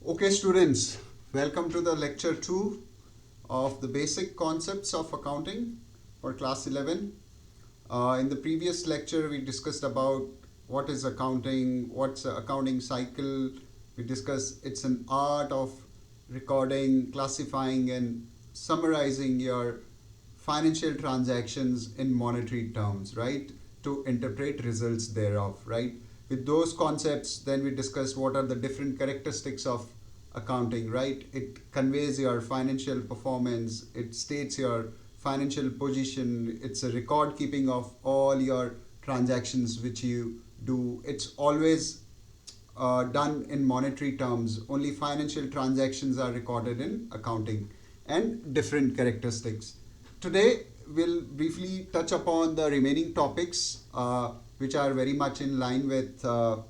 Okay, students, welcome to the lecture 2 of the basic concepts of accounting for class 11. In the previous lecture, we discussed about what is accounting, what's an accounting cycle. We discussed it's an art of recording, classifying, and summarizing your financial transactions in monetary terms, right? To interpret results thereof, right? With those concepts, then we discussed what are the different characteristics of accounting, right? It conveys your financial performance, it states your financial position, it's a record keeping of all your transactions which you do. It's always done in monetary terms. Only financial transactions are recorded in accounting and different characteristics. Today, we'll briefly touch upon the remaining topics which are very much in line with the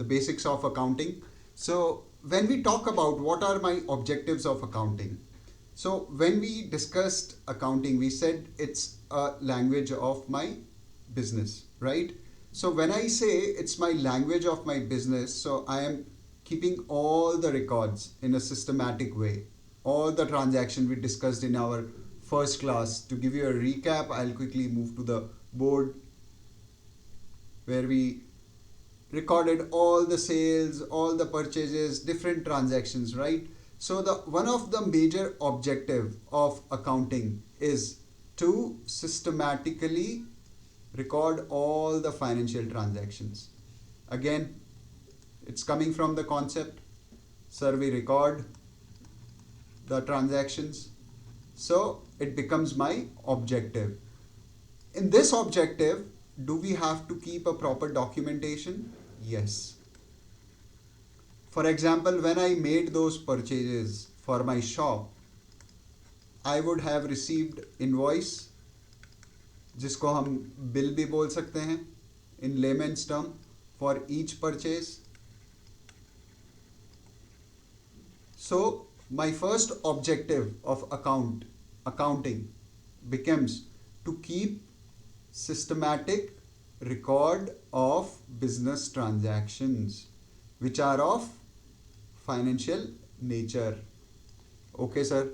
basics of accounting. So, when we talk about what are my objectives of accounting, so when we discussed accounting, we said it's a language of my business, right? So when I say it's my language of my business, so I am keeping all the records in a systematic way. All the transactions we discussed in our first class. To give you a recap, I'll quickly move to the board where we recorded all the sales, all the purchases, different transactions, right? So the one of the major objective of accounting is to systematically record all the financial transactions. Again, it's coming from the concept, sir, we record the transactions. So it becomes my objective. In this objective, do we have to keep a proper documentation? Yes. For example, when I made those purchases for my shop, I would have received invoice, जिसको हम bill भी बोल सकते हैं in layman's term, for each purchase. So my first objective of accounting becomes to keep systematic record of business transactions which are of financial nature. Okay, sir.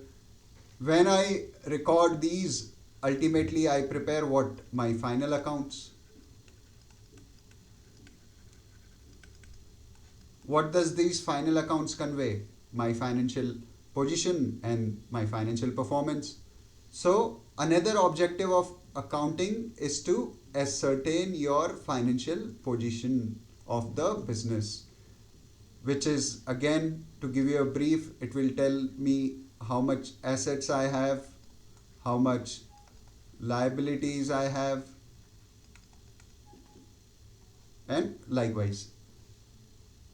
When I record these, ultimately I prepare what? My final accounts. What does these final accounts convey? My financial position and my financial performance. So another objective of accounting is to ascertain your financial position of the business, which is, again, to give you a brief, it will tell me how much assets I have, how much liabilities I have, and likewise.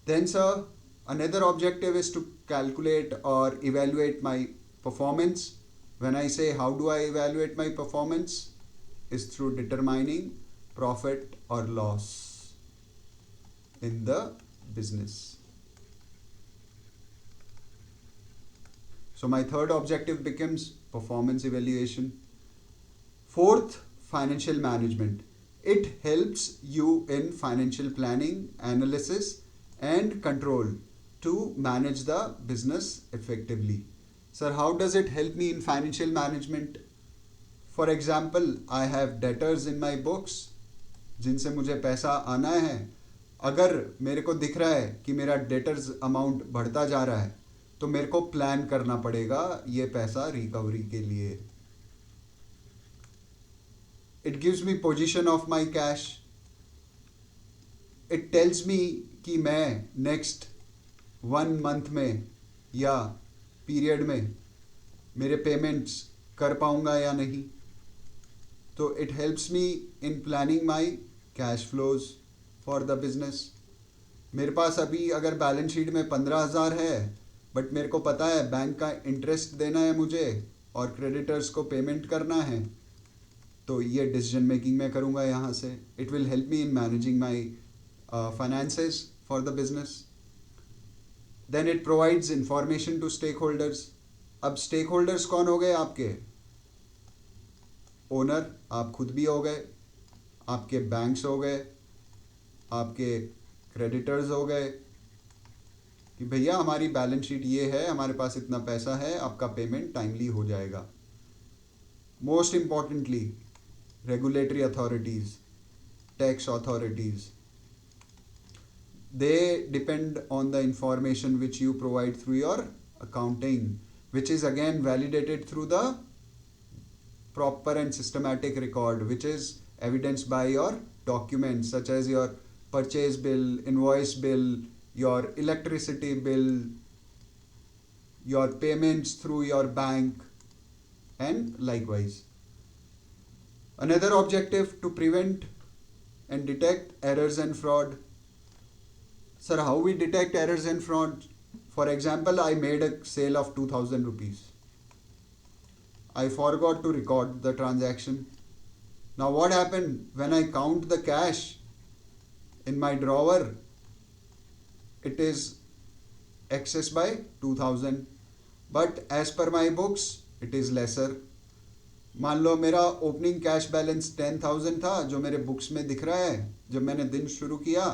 Then, sir, another objective is to calculate or evaluate my performance. When I say how do I evaluate my performance, is through determining profit or loss in the business. So my third objective becomes performance evaluation. Fourth, financial management. It helps you in financial planning, analysis, and control to manage the business effectively. Sir, how does it help me in financial management? For example, I have debtors in my books जिनसे मुझे पैसा आना है. अगर मेरे को दिख रहा है कि मेरा डेटर्स अमाउंट बढ़ता जा रहा है, तो मेरे को प्लान करना पड़ेगा ये पैसा रिकवरी के लिए. It gives me position of my cash. It tells me कि मैं next 1 month में या पीरियड में मेरे पेमेंट्स कर पाऊंगा या नहीं. तो it helps me in planning my cash flows for the business. मेरे पास अभी अगर बैलेंस शीट में 15,000 है, बट मेरे को पता है बैंक का इंटरेस्ट देना है मुझे और क्रेडिटर्स को पेमेंट करना है, तो ये डिसीजन मेकिंग मैं करूँगा यहाँ से. It will help me in managing my finances for the business. Then it provides information to stakeholders. अब स्टेक होल्डर्स कौन हो गए? आपके ओनर, आप खुद भी हो गए, आपके बैंक्स हो गए, आपके क्रेडिटर्स हो गए, कि भैया हमारी बैलेंस शीट ये है, हमारे पास इतना पैसा है, आपका पेमेंट टाइमली हो जाएगा. Most importantly, regulatory authorities, tax authorities, they depend on the information which you provide through your accounting, which is again validated through the proper and systematic record, which is evidenced by your documents such as your purchase bill, invoice bill, your electricity bill, your payments through your bank, and likewise. Another objective to prevent and detect errors and fraud. Sir, how we detect errors and fraud? For example, I made a sale of 2000 rupees. I forgot to record the transaction. Now what happened? When I count the cash in my drawer, it is excess by 2000. But as per my books, it is lesser. मान लो मेरा opening cash balance 10,000 था जो मेरे books में दिख रहा है जब मैंने दिन शुरू किया,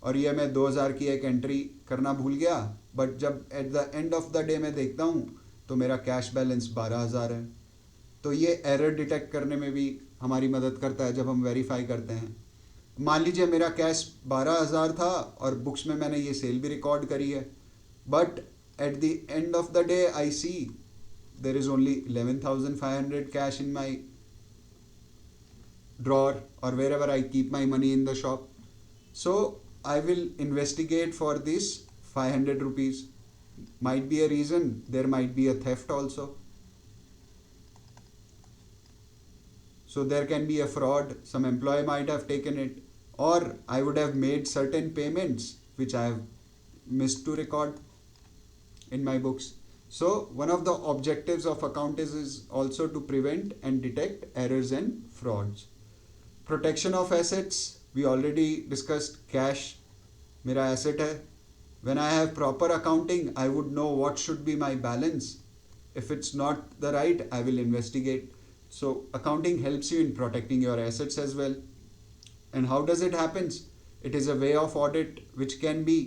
और ये मैं 2000 की एक एंट्री करना भूल गया, बट जब eight the end of the day मैं देखता हूँ तो मेरा कैश बैलेंस 12,000 है. तो ये एरर डिटेक्ट करने में भी हमारी मदद करता है जब हम वेरीफाई करते हैं. मान लीजिए मेरा कैश 12,000 था और बुक्स में मैंने ये सेल भी रिकॉर्ड करी है, but at the end of the day I see there is only 11,500 cash in my drawer or wherever I keep my money in the shop. So I will investigate for this 500 rupees. Might be a reason, there might be a theft also. So there can be a fraud, some employee might have taken it, or I would have made certain payments which I have missed to record in my books. So one of the objectives of account is also to prevent and detect errors and frauds. Protection of assets, we already discussed. Cash मेरा asset है. When I have proper accounting, I would know what should be my balance. If it's not the right, I will investigate. So accounting helps you in protecting your assets as well. And how does it happen? It is a way of audit which can be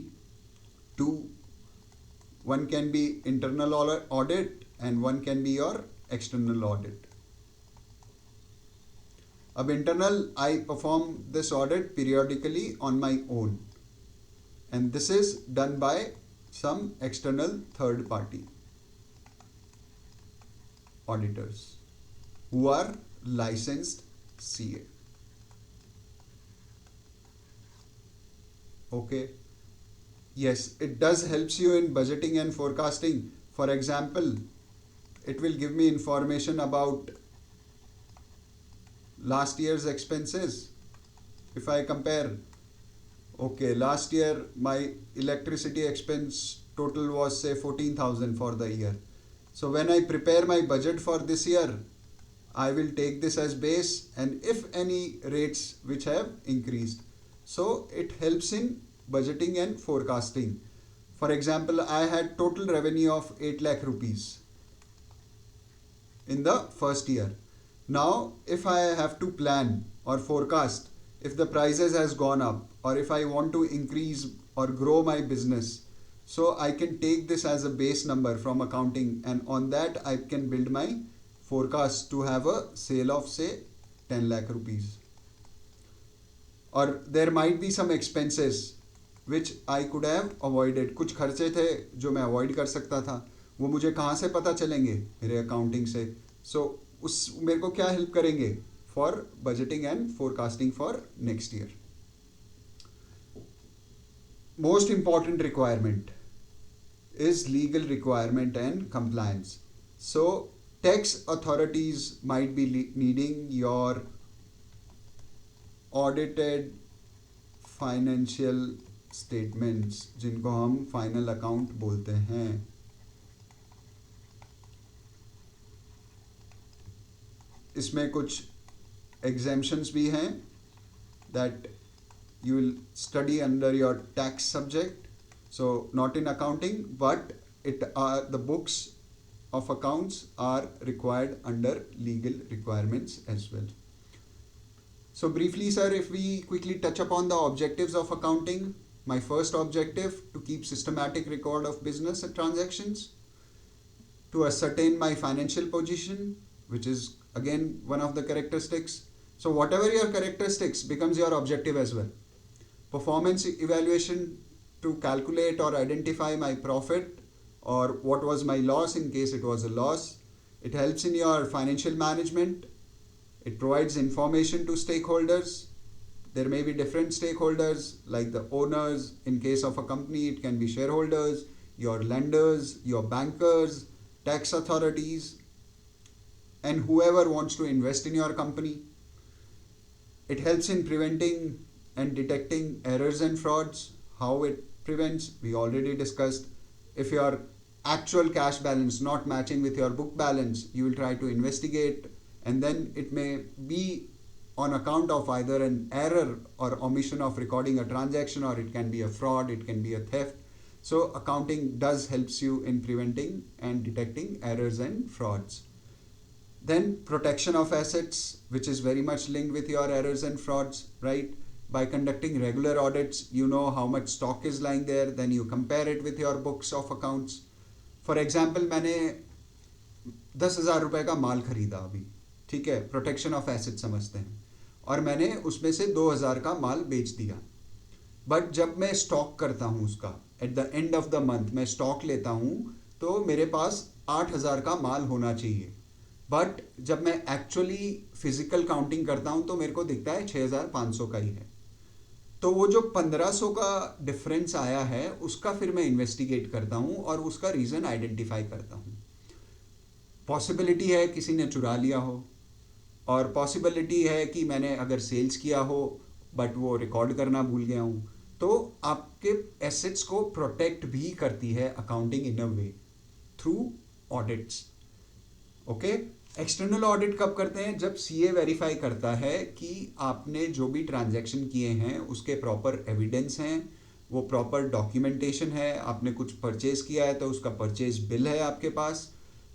two. One can be internal audit and one can be your external audit. Ab internal, I perform this audit periodically on my own, and this is done by some external third party auditors who are licensed CA. Okay. Yes, it does helps you in budgeting and forecasting. For example, it will give me information about last year's expenses. If I compare, okay, last year my electricity expense total was say 14,000 for the year. So when I prepare my budget for this year, I will take this as base, and if any rates which have increased. So it helps in budgeting and forecasting. For example, I had total revenue of 8 lakh rupees in the first year. Now, if I have to plan or forecast if the prices has gone up or if I want to increase or grow my business, so I can take this as a base number from accounting, and on that I can build my forecast to have a sale of say 10 lakh rupees. Or there might be some expenses which I could have avoided. कुछ खर्चे थे जो मैं avoid कर सकता था, वो मुझे कहाँ से पता चलेंगे? मेरे अकाउंटिंग से. सो उस मेरे को क्या हेल्प करेंगे for budgeting and forecasting for next year. Most important requirement is legal requirement and compliance. So tax authorities might be needing your audited financial statements, जिनको हम फाइनल अकाउंट बोलते हैं. इसमें कुछ exemptions भी हैं that you will study under your tax subject. So not in accounting, but the books of accounts are required under legal requirements as well. So briefly, sir, if we quickly touch upon the objectives of accounting, My first objective, to keep systematic record of business and transactions, to ascertain my financial position, which is again one of the characteristics. So whatever your characteristics becomes your objective as well. Performance evaluation, to calculate or identify my profit or what was my loss in case it was a loss. It helps in your financial management. It provides information to stakeholders. There may be different stakeholders like the owners. In case of a company, it can be shareholders, your lenders, your bankers, tax authorities, and whoever wants to invest in your company. It helps in preventing and detecting errors and frauds. How it prevents, we already discussed. If your actual cash balance not matching with your book balance, you will try to investigate, and then it may be on account of either an error or omission of recording a transaction, or it can be a fraud, it can be a theft. So accounting does helps you in preventing and detecting errors and frauds. Then protection of assets, which is very much linked with your errors and frauds, right? By conducting regular audits, you know how much stock is lying there, then you compare it with your books of accounts. For example, मैंने 10,000 रुपए का माल खरीदा अभी, ठीक है, protection of asset समझते हैं, और मैंने उसमें से 2,000 का माल बेच दिया. बट जब मैं स्टॉक करता हूँ उसका eight the end of the month मैं स्टॉक लेता हूँ, तो मेरे पास 8,000 का माल होना चाहिए. बट जब मैं एक्चुअली फिजिकल काउंटिंग करता हूँ तो मेरे को दिखता है 6,500 का ही है. तो वो जो 1,500 का डिफरेंस आया है उसका फिर मैं इन्वेस्टिगेट करता हूँ और उसका रीज़न आइडेंटिफाई करता हूँ. पॉसिबिलिटी है किसी ने चुरा लिया हो, और पॉसिबिलिटी है कि मैंने अगर सेल्स किया हो बट वो रिकॉर्ड करना भूल गया हूँ. तो आपके एसेट्स को प्रोटेक्ट भी करती है accounting in a way through audits. Okay. External audit कब करते हैं? जब सीए वेरीफाई करता है कि आपने जो भी ट्रांजैक्शन किए हैं उसके प्रॉपर एविडेंस हैं, वो प्रॉपर डॉक्यूमेंटेशन है, आपने कुछ परचेज किया है तो उसका परचेज बिल है आपके पास,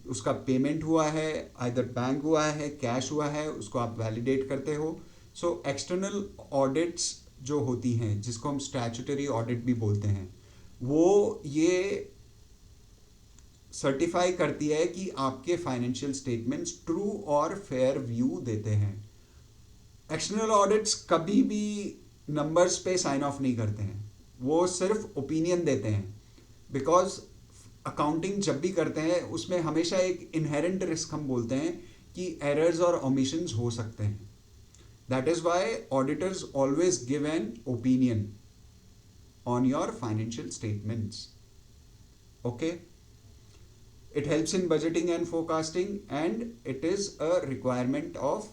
उसका पेमेंट हुआ है, आइदर बैंक हुआ है, कैश हुआ है, उसको आप वैलिडेट करते हो. सो एक्सटर्नल ऑडिट्स जो होती हैं, जिसको हम स्टैट्यूटरी ऑडिट भी बोलते हैं, वो ये सर्टिफाई करती है कि आपके फाइनेंशियल स्टेटमेंट्स ट्रू और फेयर व्यू देते हैं. एक्सटर्नल ऑडिट्स कभी भी नंबर्स पे साइन ऑफ नहीं करते हैं, वो सिर्फ ओपिनियन देते हैं. बिकॉज अकाउंटिंग जब भी करते हैं उसमें हमेशा एक इनहेरेंट रिस्क हम बोलते हैं कि एरर्स और ओमिशंस हो सकते हैं. That is why auditors always give an opinion on your financial statements. Okay. It helps in budgeting and forecasting, and it is a requirement of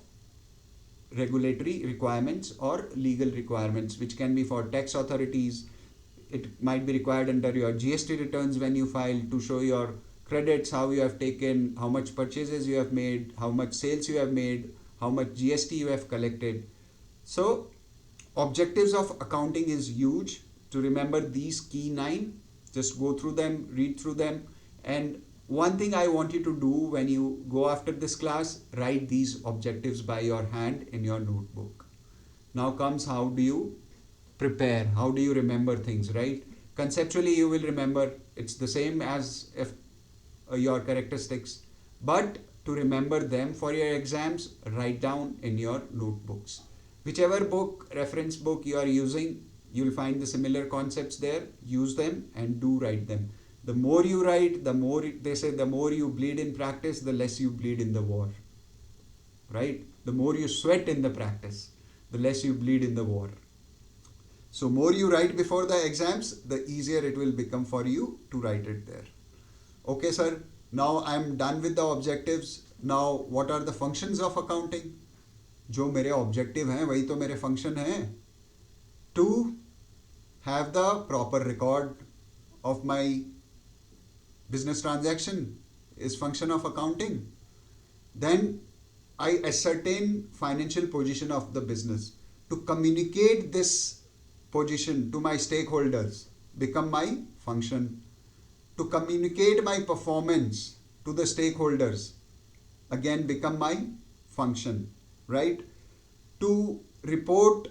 regulatory requirements or legal requirements, which can be for tax authorities. It might be required under your GST returns when you file to show your credits, how you have taken, how much purchases you have made, how much sales you have made, how much GST you have collected. So objectives of accounting is huge. To remember these key 9, just go through them, read through them. And one thing I want you to do when you go after this class, write these objectives by your hand in your notebook. Now comes how do you prepare, how do you remember things, right? Conceptually you will remember, it's the same as if your characteristics, but to remember them for your exams, write down in your notebooks. Whichever book, reference book you are using, you'll find the similar concepts there. Use them and do write them. The more you write, the more, they say, the more you bleed in practice, the less you bleed in the war. Right? The more you sweat in the practice, the less you bleed in the war. So more you write before the exams, the easier it will become for you to write it there. Okay, sir. Now I'm done with the objectives. Now what are the functions of accounting? जो मेरे objective हैं वही तो मेरे function हैं. To have the proper record of my business transaction is function of accounting. Then I ascertain financial position of the business. To communicate this position to my stakeholders become my function. To communicate my performance to the stakeholders again become my function, right? To report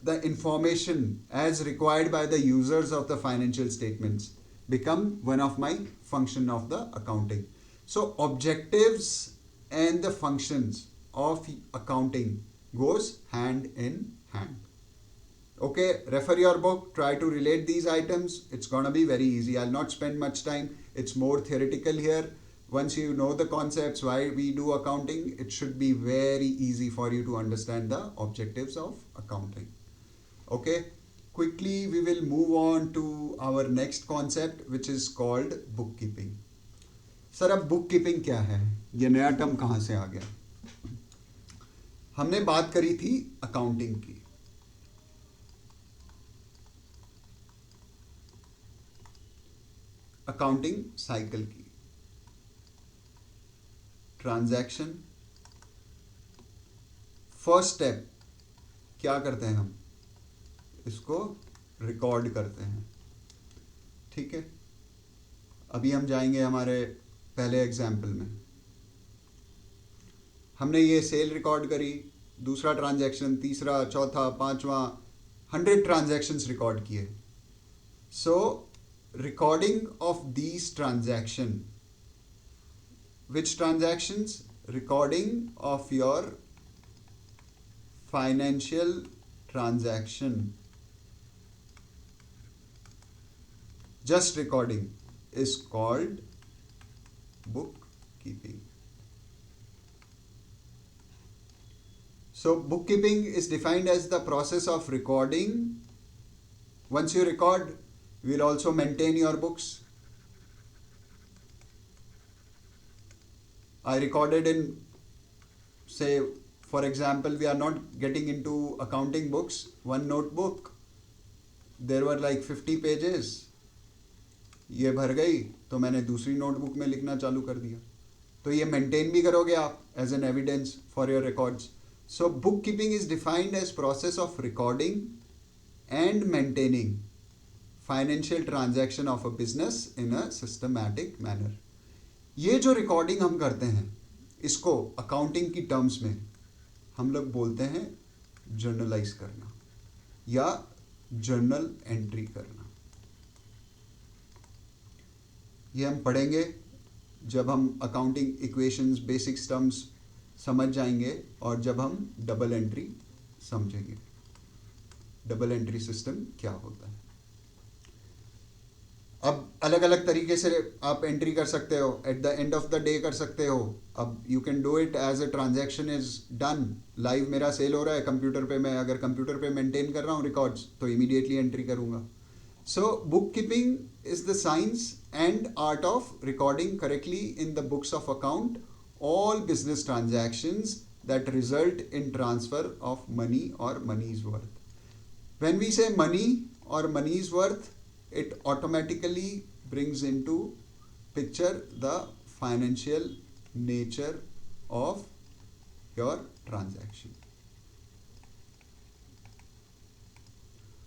the information as required by the users of the financial statements become one of my function of the accounting. So objectives and the functions of accounting goes hand in hand. Okay, refer your book, try to relate these items. It's gonna be very easy. I'll not spend much time. It's more theoretical here. Once you know the concepts, why we do accounting, it should be very easy for you to understand the objectives of accounting. Okay, quickly we will move on to our next concept, which is called bookkeeping. Sir अब book keeping क्या है, ये नया term कहाँ से आ गया? हमने बात करी थी अकाउंटिंग की. अकाउंटिंग साइकिल की. ट्रांजैक्शन, फर्स्ट स्टेप क्या करते हैं हम, इसको रिकॉर्ड करते हैं. ठीक है, अभी हम जाएंगे हमारे पहले एग्जाम्पल में. हमने ये सेल रिकॉर्ड करी, दूसरा ट्रांजैक्शन, तीसरा, चौथा, पांचवा, 100 ट्रांजैक्शंस रिकॉर्ड किए. So recording of these transaction, which transactions? Recording of your financial transaction, just recording is called bookkeeping. So bookkeeping is defined as the process of recording. Once you record, you will also maintain your books. I recorded in, say, for example, we are not getting into accounting books. One notebook, there were like 50 pages. ये भर गई तो मैंने दूसरी notebook में लिखना चालू कर दिया. तो ये मेंटेन भी करोगे आप as an evidence for your records. So book keeping is defined as process of recording and maintaining financial transaction of a business in a systematic manner. ये जो रिकॉर्डिंग हम करते हैं, इसको अकाउंटिंग की टर्म्स में हम लोग बोलते हैं जर्नलाइज करना या जर्नल एंट्री करना. ये हम पढ़ेंगे जब हम अकाउंटिंग इक्वेशंस, बेसिक टर्म्स समझ जाएंगे और जब हम डबल एंट्री समझेंगे. डबल एंट्री सिस्टम क्या होता है. अब अलग अलग तरीके से आप एंट्री कर सकते हो, at the end of the day कर सकते हो. अब you can do it as a transaction is done. Live मेरा सेल हो रहा है कंप्यूटर पे, मैं अगर कंप्यूटर पे मेंटेन कर रहा हूँ रिकॉर्ड्स तो इमीडिएटली एंट्री करूँगा. So bookkeeping is the science and art of recording correctly in the books of account all business transactions that result in transfer of money or money's worth. When we say money or money's worth, it automatically brings into picture the financial nature of your transaction.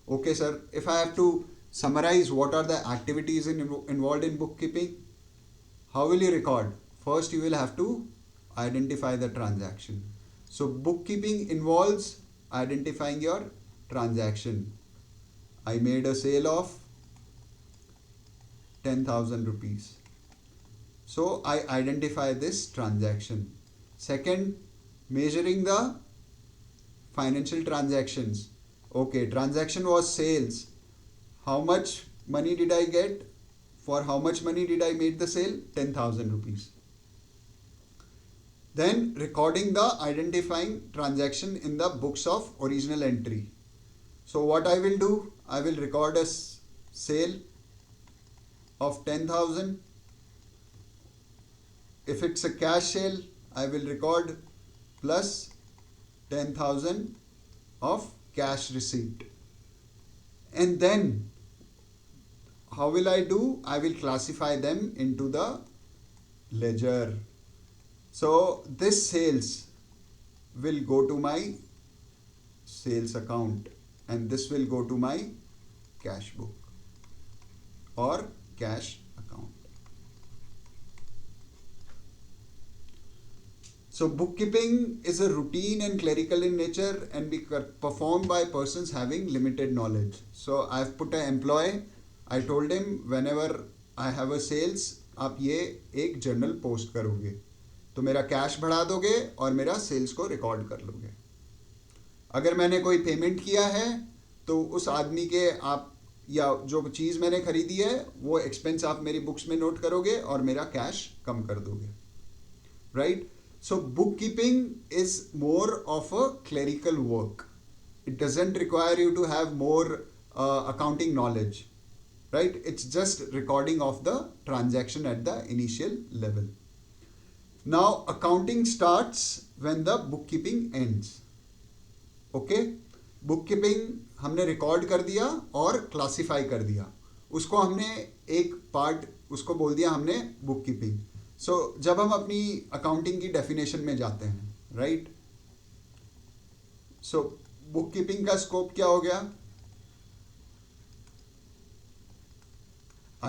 Okay, sir, if I have to summarize what are the activities involved in bookkeeping, how will you record? First, you will have to identify the transaction. So bookkeeping involves identifying your transaction. I made a sale of 10,000 rupees. So I identify this transaction. Second, measuring the financial transactions. Okay, transaction was sales. How much money did I get? For how much money did I make the sale? 10,000 rupees. Then recording the identifying transaction in the books of original entry. So what I will do, I will record a sale of 10,000. If it's a cash sale, I will record plus 10,000 of cash receipt. And then how will I do? I will classify them into the ledger. So this sales will go to my sales account and this will go to my cash book or cash account. So bookkeeping is a routine and clerical in nature and be performed by persons having limited knowledge. So I've put an employee. I told him whenever I have a sales, आप ये एक journal post करोगे तो मेरा cash बढ़ा दोगे और मेरा सेल्स को रिकॉर्ड कर लोगे. अगर मैंने कोई पेमेंट किया है तो उस आदमी के आप या जो चीज़ मैंने खरीदी है वो एक्सपेंस आप मेरी बुक्स में नोट करोगे और मेरा कैश कम कर दोगे. Right. So bookkeeping is more of a clerical work. It doesn't require you to have more accounting knowledge, right? It's just recording of the transaction at the initial level. Now accounting starts when the bookkeeping ends. Okay? Bookkeeping हमने record कर दिया और classify कर दिया, उसको हमने एक part उसको बोल दिया हमने बुककीपिंग. सो जब हम अपनी अकाउंटिंग की डेफिनेशन में जाते हैं, राइट, सो बुककीपिंग का स्कोप क्या हो गया?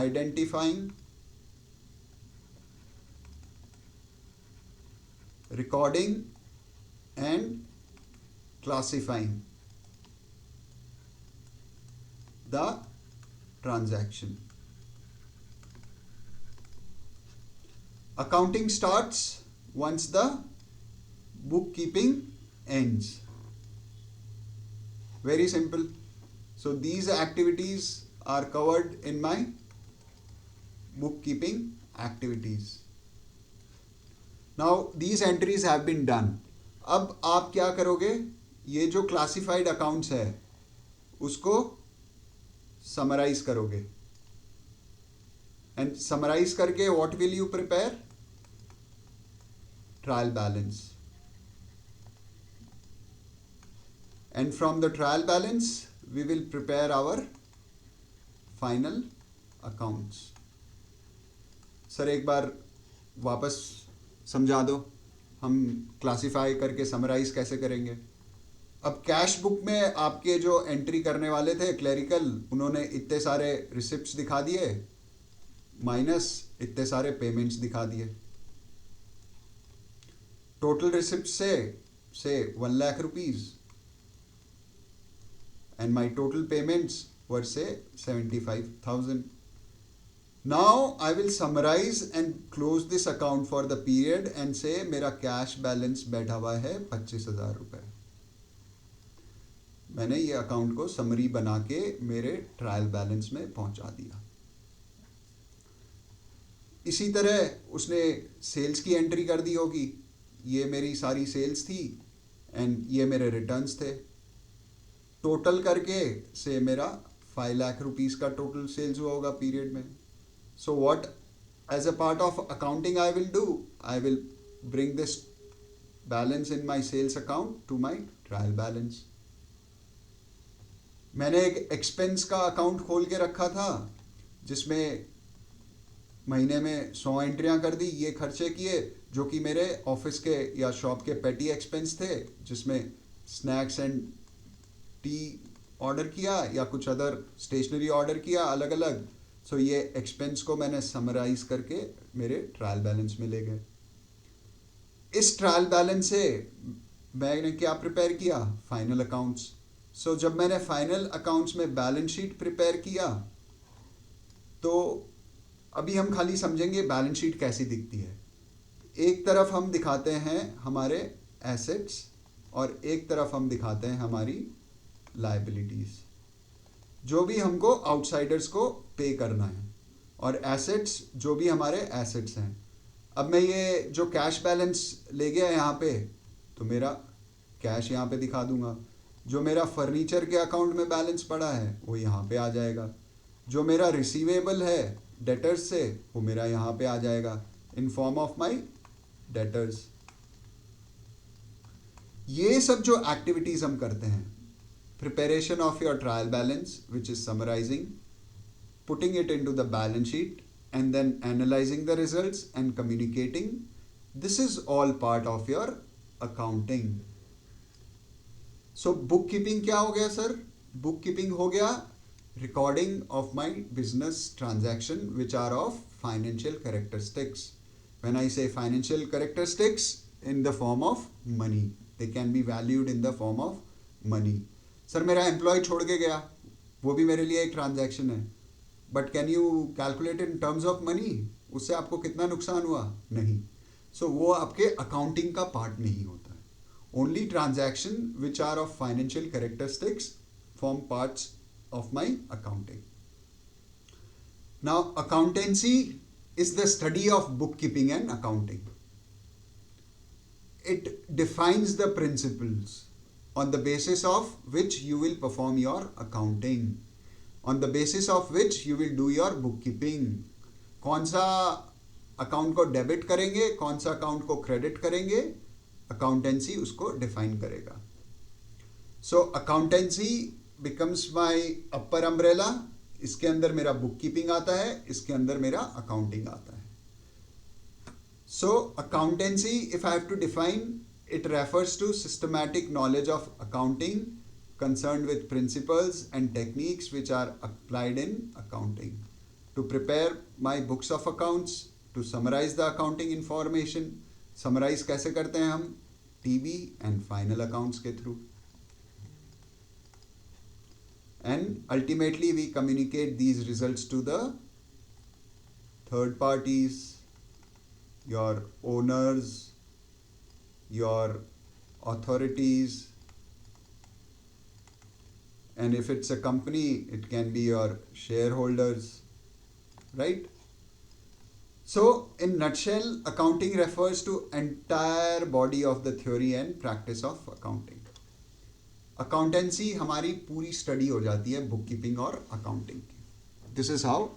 Identifying, recording and classifying the transaction. Accounting starts once the bookkeeping ends. Very simple. So these activities are covered in my bookkeeping activities. Now these entries have been done. अब आप क्या करोगे? ये जो classified accounts है उसको summarize करोगे. And summarize करके what will you prepare? Trial balance. And from the trial balance we will prepare our final accounts. Sir एक बार वापस समझा दो, हम क्लासिफाई करके समराइज कैसे करेंगे. अब कैश बुक में आपके जो एंट्री करने वाले थे क्लरिकल, उन्होंने इतने सारे रिसिप्ट्स दिखा दिए माइनस इतने सारे पेमेंट्स दिखा दिए. Total receipt say 1 lakh rupees and my total payments were say 75,000. Now I will summarise and close this account for the period end से मेरा कैश बैलेंस बैठा हुआ है 25,000 रुपए. मैंने ये अकाउंट को समरी बना के मेरे ट्रायल बैलेंस में पहुंचा दिया. इसी तरह उसने सेल्स की एंट्री कर दी होगी, ये मेरी सारी सेल्स थी एंड ये मेरे रिटर्न्स थे. टोटल करके से मेरा 5 लाख रुपीस का टोटल सेल्स हुआ होगा पीरियड में. So what as a part of accounting I will do, I will bring this balance in my sales account to my trial balance. मैंने एक एक्सपेंस का अकाउंट खोल के रखा था जिसमें महीने में 100 एंट्रियां कर दी, ये खर्चे किए जो कि मेरे ऑफिस के या शॉप के पेटी एक्सपेंस थे, जिसमें स्नैक्स एंड टी ऑर्डर किया या कुछ अदर स्टेशनरी ऑर्डर किया अलग अलग. सो ये एक्सपेंस को मैंने समराइज करके मेरे ट्रायल बैलेंस में ले गए. इस ट्रायल बैलेंस से मैंने क्या प्रिपेयर किया? Final accounts. सो जब मैंने फाइनल अकाउंट्स में बैलेंस शीट प्रिपेयर किया तो अभी हम खाली समझेंगे बैलेंस शीट कैसी दिखती है. एक तरफ हम दिखाते हैं हमारे एसेट्स और एक तरफ हम दिखाते हैं हमारी लायबिलिटीज, जो भी हमको आउटसाइडर्स को पे करना है, और एसेट्स जो भी हमारे एसेट्स हैं. अब मैं ये जो कैश बैलेंस ले गया यहाँ पे तो मेरा कैश यहाँ पे दिखा दूंगा. जो मेरा फर्नीचर के अकाउंट में बैलेंस पड़ा है वो यहाँ पे आ जाएगा. जो मेरा रिसीवेबल है डेटर्स से वो मेरा यहाँ पे आ जाएगा in form of my debtors. ये सब जो एक्टिविटीज हम करते हैं, preparation of your trial balance which is summarising, putting it into the balance sheet and then analysing the results and communicating, this is all part of your accounting. So book keeping क्या हो गया sir? Book keeping हो गया recording of my business transaction which are of financial characteristics. When I say financial characteristics, in the form of money. They can be valued in the form of money. Sir मेरा employ छोड़ के गया, वो भी मेरे लिए एक transaction है, but can you calculate in terms of money? उससे आपको कितना नुकसान हुआ? नहीं. सो वो आपके अकाउंटिंग का पार्ट नहीं होता है. Only transaction which are of financial characteristics form parts of my accounting. Now accountancy is the study of bookkeeping and accounting. It defines the principles on the basis of which you will perform your accounting, on the basis of which you will do your bookkeeping. कौन सा account को debit करेंगे, कौन सा account को credit करेंगे, accountancy उसको define करेगा. So accountancy becomes my upper umbrella. इसके अंदर मेरा बुक कीपिंग आता है, इसके अंदर मेरा अकाउंटिंग आता है. So accountancy, if I have to define, it refers to systematic knowledge of accounting concerned with principles and techniques which are applied in accounting to prepare my books of accounts, to summarize the accounting information. Summarize कैसे करते हैं हम? TB and final accounts के through. And ultimately we communicate these results to the third parties, your owners, your authorities, and if it's a company, it can be your shareholders, right? So in nutshell, accounting refers to entire body of the theory and practice of accounting. Accountancy हमारी पूरी study हो जाती है book keeping और accounting की. This is how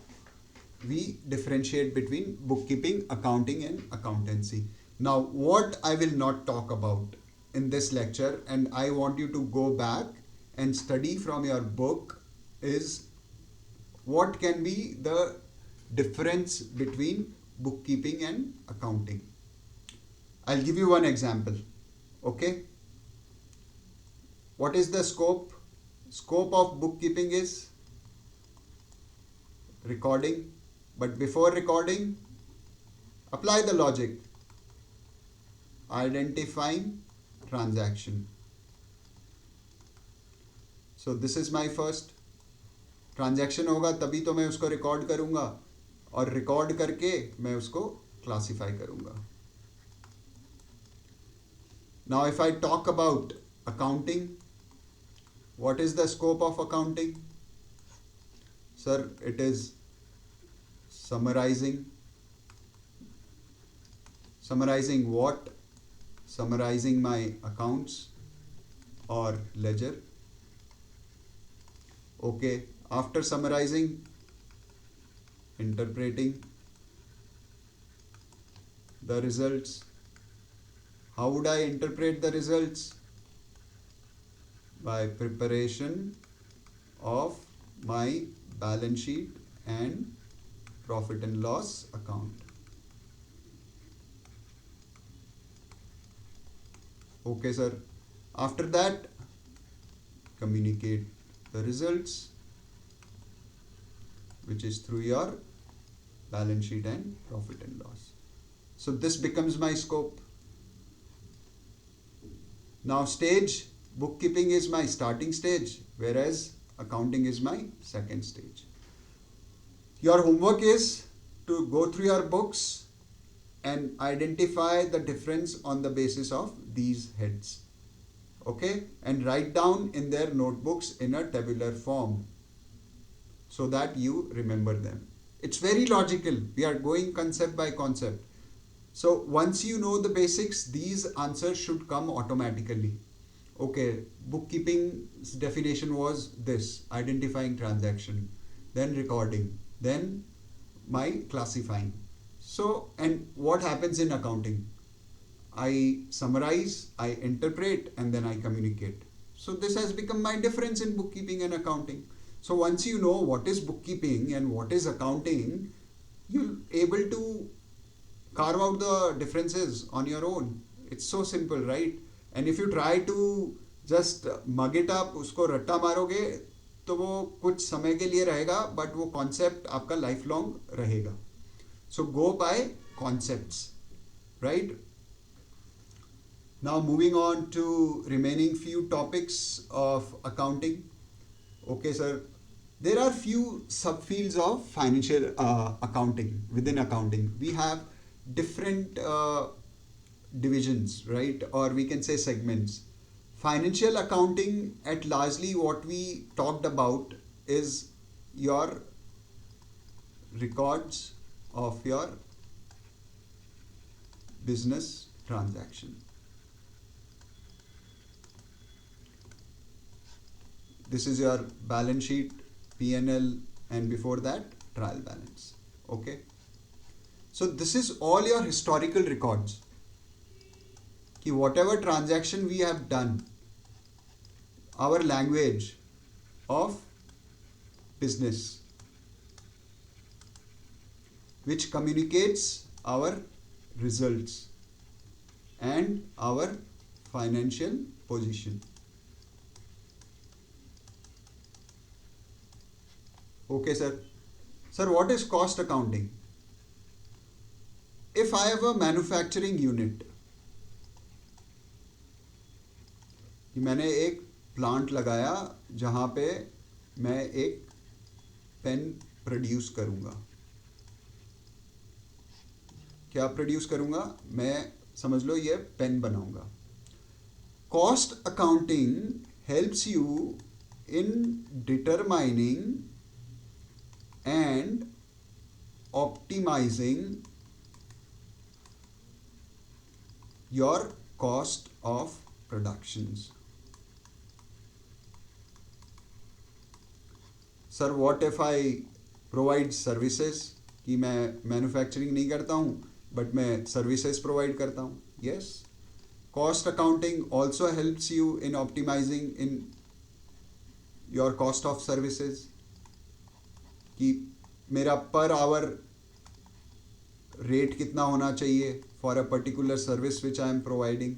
we differentiate between bookkeeping, accounting and accountancy. Now what I will not talk about in this lecture, and I want you to go back and study from your book, is what can be the difference between bookkeeping and accounting. I'll give you one example. Okay, what is the scope? Scope of bookkeeping is recording. But before recording, apply the logic. Identifying transaction. So this is my first transaction होगा तभी तो मैं उसको record करूँगा, और record करके मैं उसको क्लासीफाई करूँगा. Now if I talk about accounting, what is the scope of accounting? Sir, it is summarizing what? Summarizing my accounts or ledger. Okay, after summarizing, interpreting the results. How would I interpret the results? By preparation of my balance sheet and profit and loss account. Okay, sir. After that, communicate the results, which is through your balance sheet and profit and loss. So this becomes my scope. Now stage, bookkeeping is my starting stage, whereas accounting is my second stage. Your homework is to go through your books and identify the difference on the basis of these heads. Okay, and write down in their notebooks in a tabular form so that you remember them. It's very logical. We are going concept by concept. So once you know the basics, these answers should come automatically. Okay, bookkeeping's definition was this: identifying transaction, then recording, then my classifying. So, and what happens in accounting? I summarize, I interpret, and then I communicate. So this has become my difference in bookkeeping and accounting. So once you know what is bookkeeping and what is accounting, you'll able to carve out the differences on your own. It's so simple, right? And if you try to just mug it up, उसको रट्टा मारोगे, तो वो कुछ समय के लिए रहेगा, but वो concept आपका lifelong रहेगा. So go by concepts, right? Now moving on to remaining few topics of accounting. Okay, sir. There are few subfields of financial accounting. Within accounting, we have different divisions, right? Or we can say segments. Financial accounting, at largely what we talked about, is your records of your business transaction. This is your balance sheet, P&L, and before that, trial balance. Okay. So this is all your historical records. Ki whatever transaction we have done, our language of business, which communicates our results and our financial position. Okay, sir. Sir, what is cost accounting? If I have a manufacturing unit, कि मैंने एक plant लगाया जहाँ पे मैं एक pen produce करूँगा. क्या प्रोड्यूस करूँगा? मैं समझ लो ये पेन बनाऊँगा. Cost accounting helps you in determining and optimizing your cost of productions. Sir, what if I provide services? कि मैं मैन्युफैक्चरिंग नहीं करता हूँ बट मैं सर्विसेज प्रोवाइड करता हूँ. Yes, cost accounting also helps you in optimising in your cost of services. कि मेरा पर आवर रेट कितना होना चाहिए for a particular service which I am providing.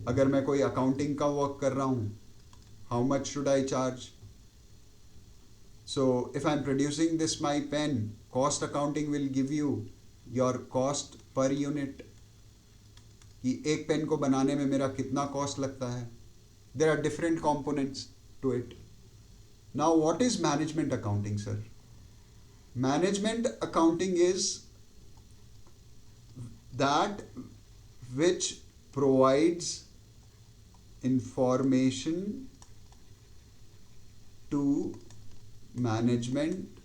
अगर मैं कोई अकाउंटिंग का वर्क कर रहा हूँ, how much should I charge? So if I'm producing this my pen, cost accounting will give you your cost per unit. कि एक pen को बनाने में मेरा कितना कॉस्ट लगता है. There are different components to it. Now what is management accounting, sir? Management accounting is that which provides information to management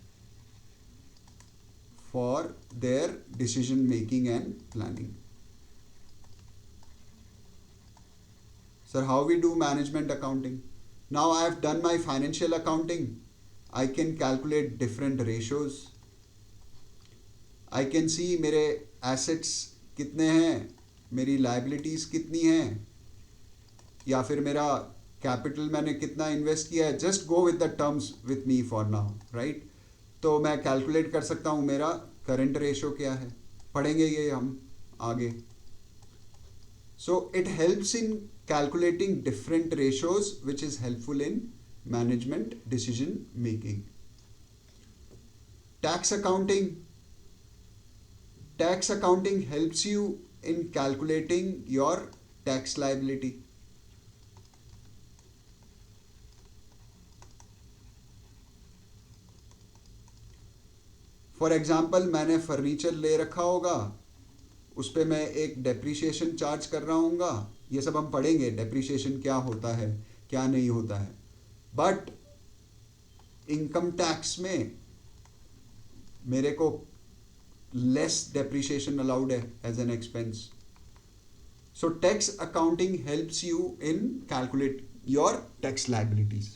for their decision making and planning. Sir, how we do management accounting? Now I have done my financial accounting. I can calculate different ratios. I can see मेरे assets कितने हैं, मेरी liabilities कितनी हैं, या फिर मेरा capital मैंने कितना इन्वेस्ट किया है. Just go with the terms with me for now, right. तो मैं कैलकुलेट कर सकता हूँ मेरा करंट रेशो क्या है. पढ़ेंगे ये हम आगे. सो it helps in calculating different ratios which is helpful in management decision making. Tax accounting. Tax accounting helps you in calculating your tax liability. For example, मैंने फर्नीचर ले रखा होगा, उस पर मैं एक डेप्रीशिएशन चार्ज कर रहा हूँगा. ये सब हम पढ़ेंगे, डेप्रीशिएशन क्या होता है क्या नहीं होता है. बट इनकम टैक्स में मेरे को लेस डेप्रीशिएशन अलाउड है as an expense. So tax accounting helps you in calculate your tax liabilities.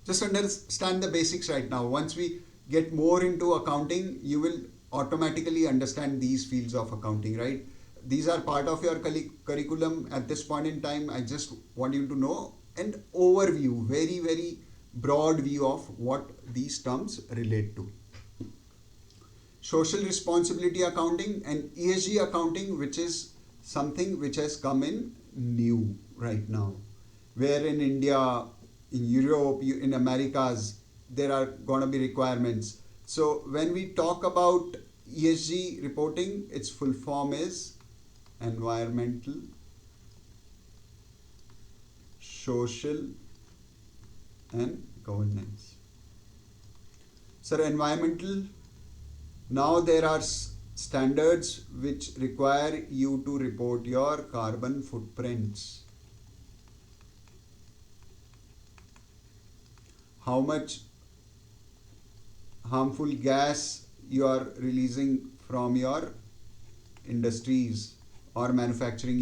Just understand the basics right now. Once we get more into accounting, you will automatically understand these fields of accounting, right? These are part of your curriculum at this point in time. I just want you to know an overview, very, very broad view of what these terms relate to. Social responsibility accounting and ESG accounting, which is something which has come in new right now, where in India, in Europe, in Americas, there are going to be requirements. So when we talk about ESG reporting, its full form is environmental, social and governance. Sir, environmental, now there are standards which require you to report your carbon footprints. How much harmful gas you are releasing from your industries or manufacturing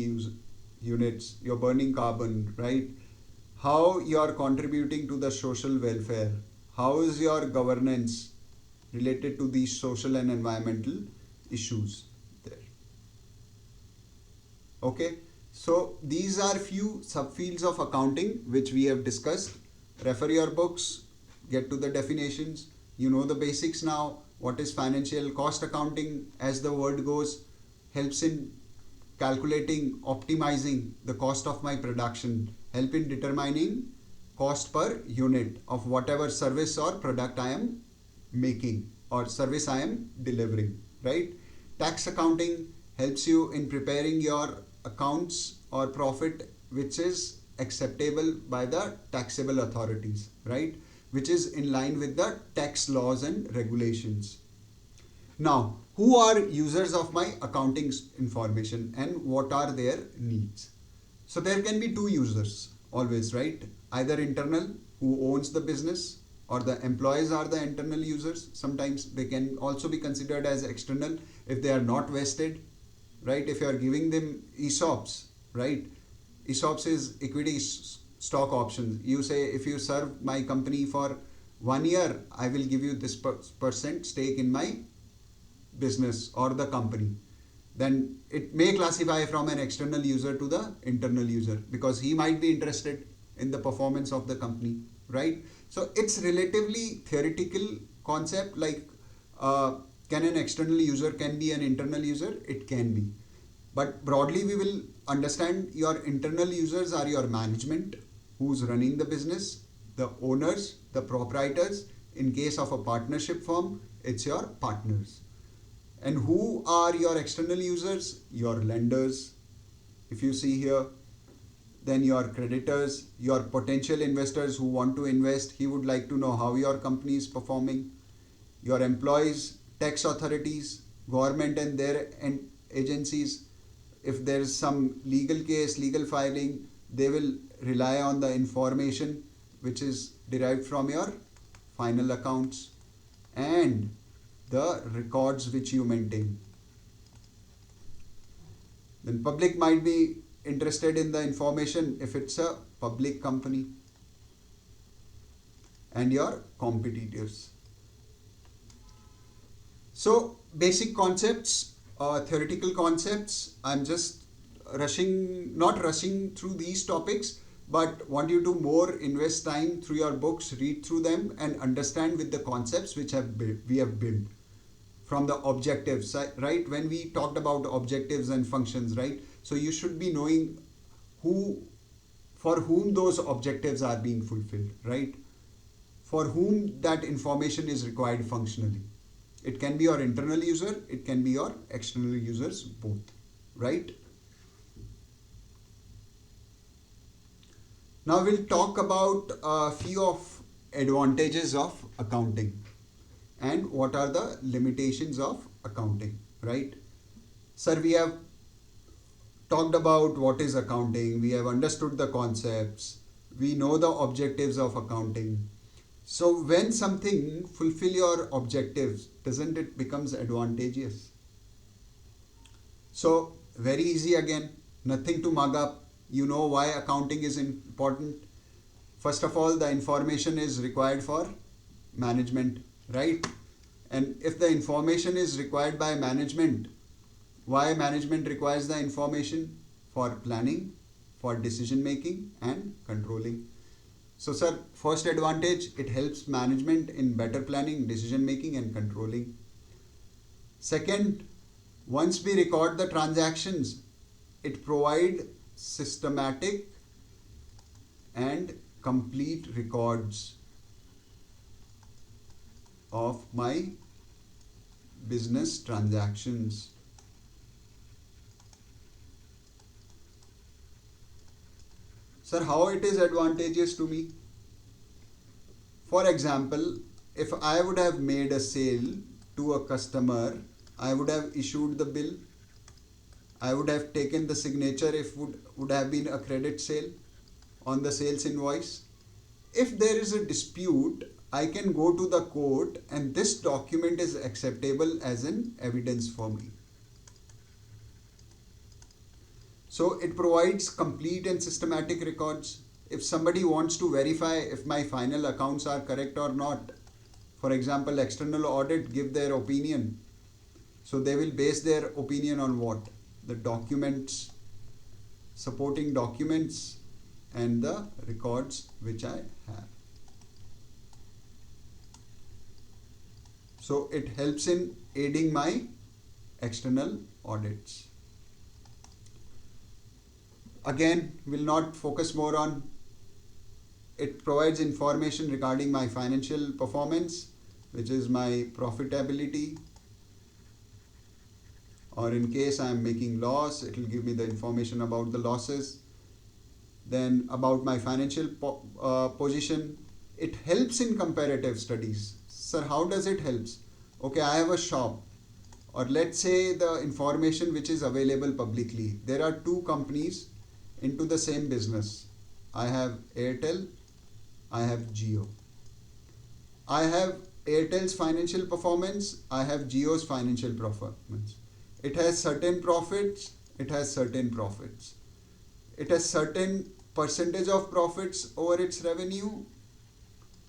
units, you're burning carbon, right? How you are contributing to the social welfare, how is your governance related to these social and environmental issues there. Okay, so these are few subfields of accounting which we have discussed. Refer your books, get to the definitions. You know the basics now. What is financial cost accounting? As the word goes, helps in calculating, optimizing the cost of my production, help in determining cost per unit of whatever service or product I am making or service I am delivering, right? Tax accounting helps you in preparing your accounts or profit which is acceptable by the taxable authorities, right? Which is in line with the tax laws and regulations. Now, who are users of my accounting information and what are their needs? So there can be two users always, right? Either internal, who owns the business, or the employees are the internal users. Sometimes they can also be considered as external if they are not vested, right? If you are giving them ESOPs, right? ESOPs is equity stock options. You say, if you serve my company for 1 year, I will give you this percent stake in my business or the company. Then it may classify from an external user to the internal user because he might be interested in the performance of the company, right? So it's relatively theoretical concept, like can an external user can be an internal user? It can be. But broadly we will understand your internal users are your management, who's running the business, the owners, the proprietors. In case of a partnership firm, it's your partners. And who are your external users? Your lenders, if you see here. Then your creditors, your potential investors who want to invest. He would like to know how your company is performing. Your employees, tax authorities, government and their agencies. If there is some legal case, legal filing, they will rely on the information which is derived from your final accounts and the records which you maintain. Then public might be interested in the information if it's a public company, and your competitors. So basic concepts, theoretical concepts. I'm just not rushing through these topics, but want you to more invest time through your books, read through them and understand with the concepts which we have built. From the objectives, right? When we talked about objectives and functions, right? So you should be knowing for whom those objectives are being fulfilled, right? For whom that information is required functionally. It can be your internal user, it can be your external users, both, right? Now we'll talk about a few of advantages of accounting and what are the limitations of accounting, right? Sir, we have talked about what is accounting, we have understood the concepts, we know the objectives of accounting. So when something fulfill your objectives, doesn't it becomes advantageous? So very easy again, nothing to mug up. You know why accounting is important. First of all, the information is required for management, right? And if the information is required by management, why management requires the information? For planning, for decision making and controlling. So sir, first advantage, it helps management in better planning, decision making and controlling. Second, once we record the transactions, it provides systematic and complete records of my business transactions. Sir, how it is advantageous to me? For example, if I would have made a sale to a customer, I would have issued the bill, I would have taken the signature if would have been a credit sale on the sales invoice. If there is a dispute, I can go to the court and this document is acceptable as an evidence for me. So it provides complete and systematic records. If somebody wants to verify if my final accounts are correct or not, for example, external audit give their opinion. So they will base their opinion on what? The documents, supporting documents and the records which I have. So it helps in aiding my external audits. Again, will not focus more on. It provides information regarding my financial performance, which is my profitability, or in case I am making loss, it will give me the information about the losses. Then about my financial position. It helps in comparative studies. Sir, how does it helps? Okay, I have a shop, or let's say the information which is available publicly. There are two companies into the same business. I have Airtel, I have Jio. I have Airtel's financial performance, I have Jio's financial performance. It has certain profits, it has certain profits. It has certain percentage of profits over its revenue.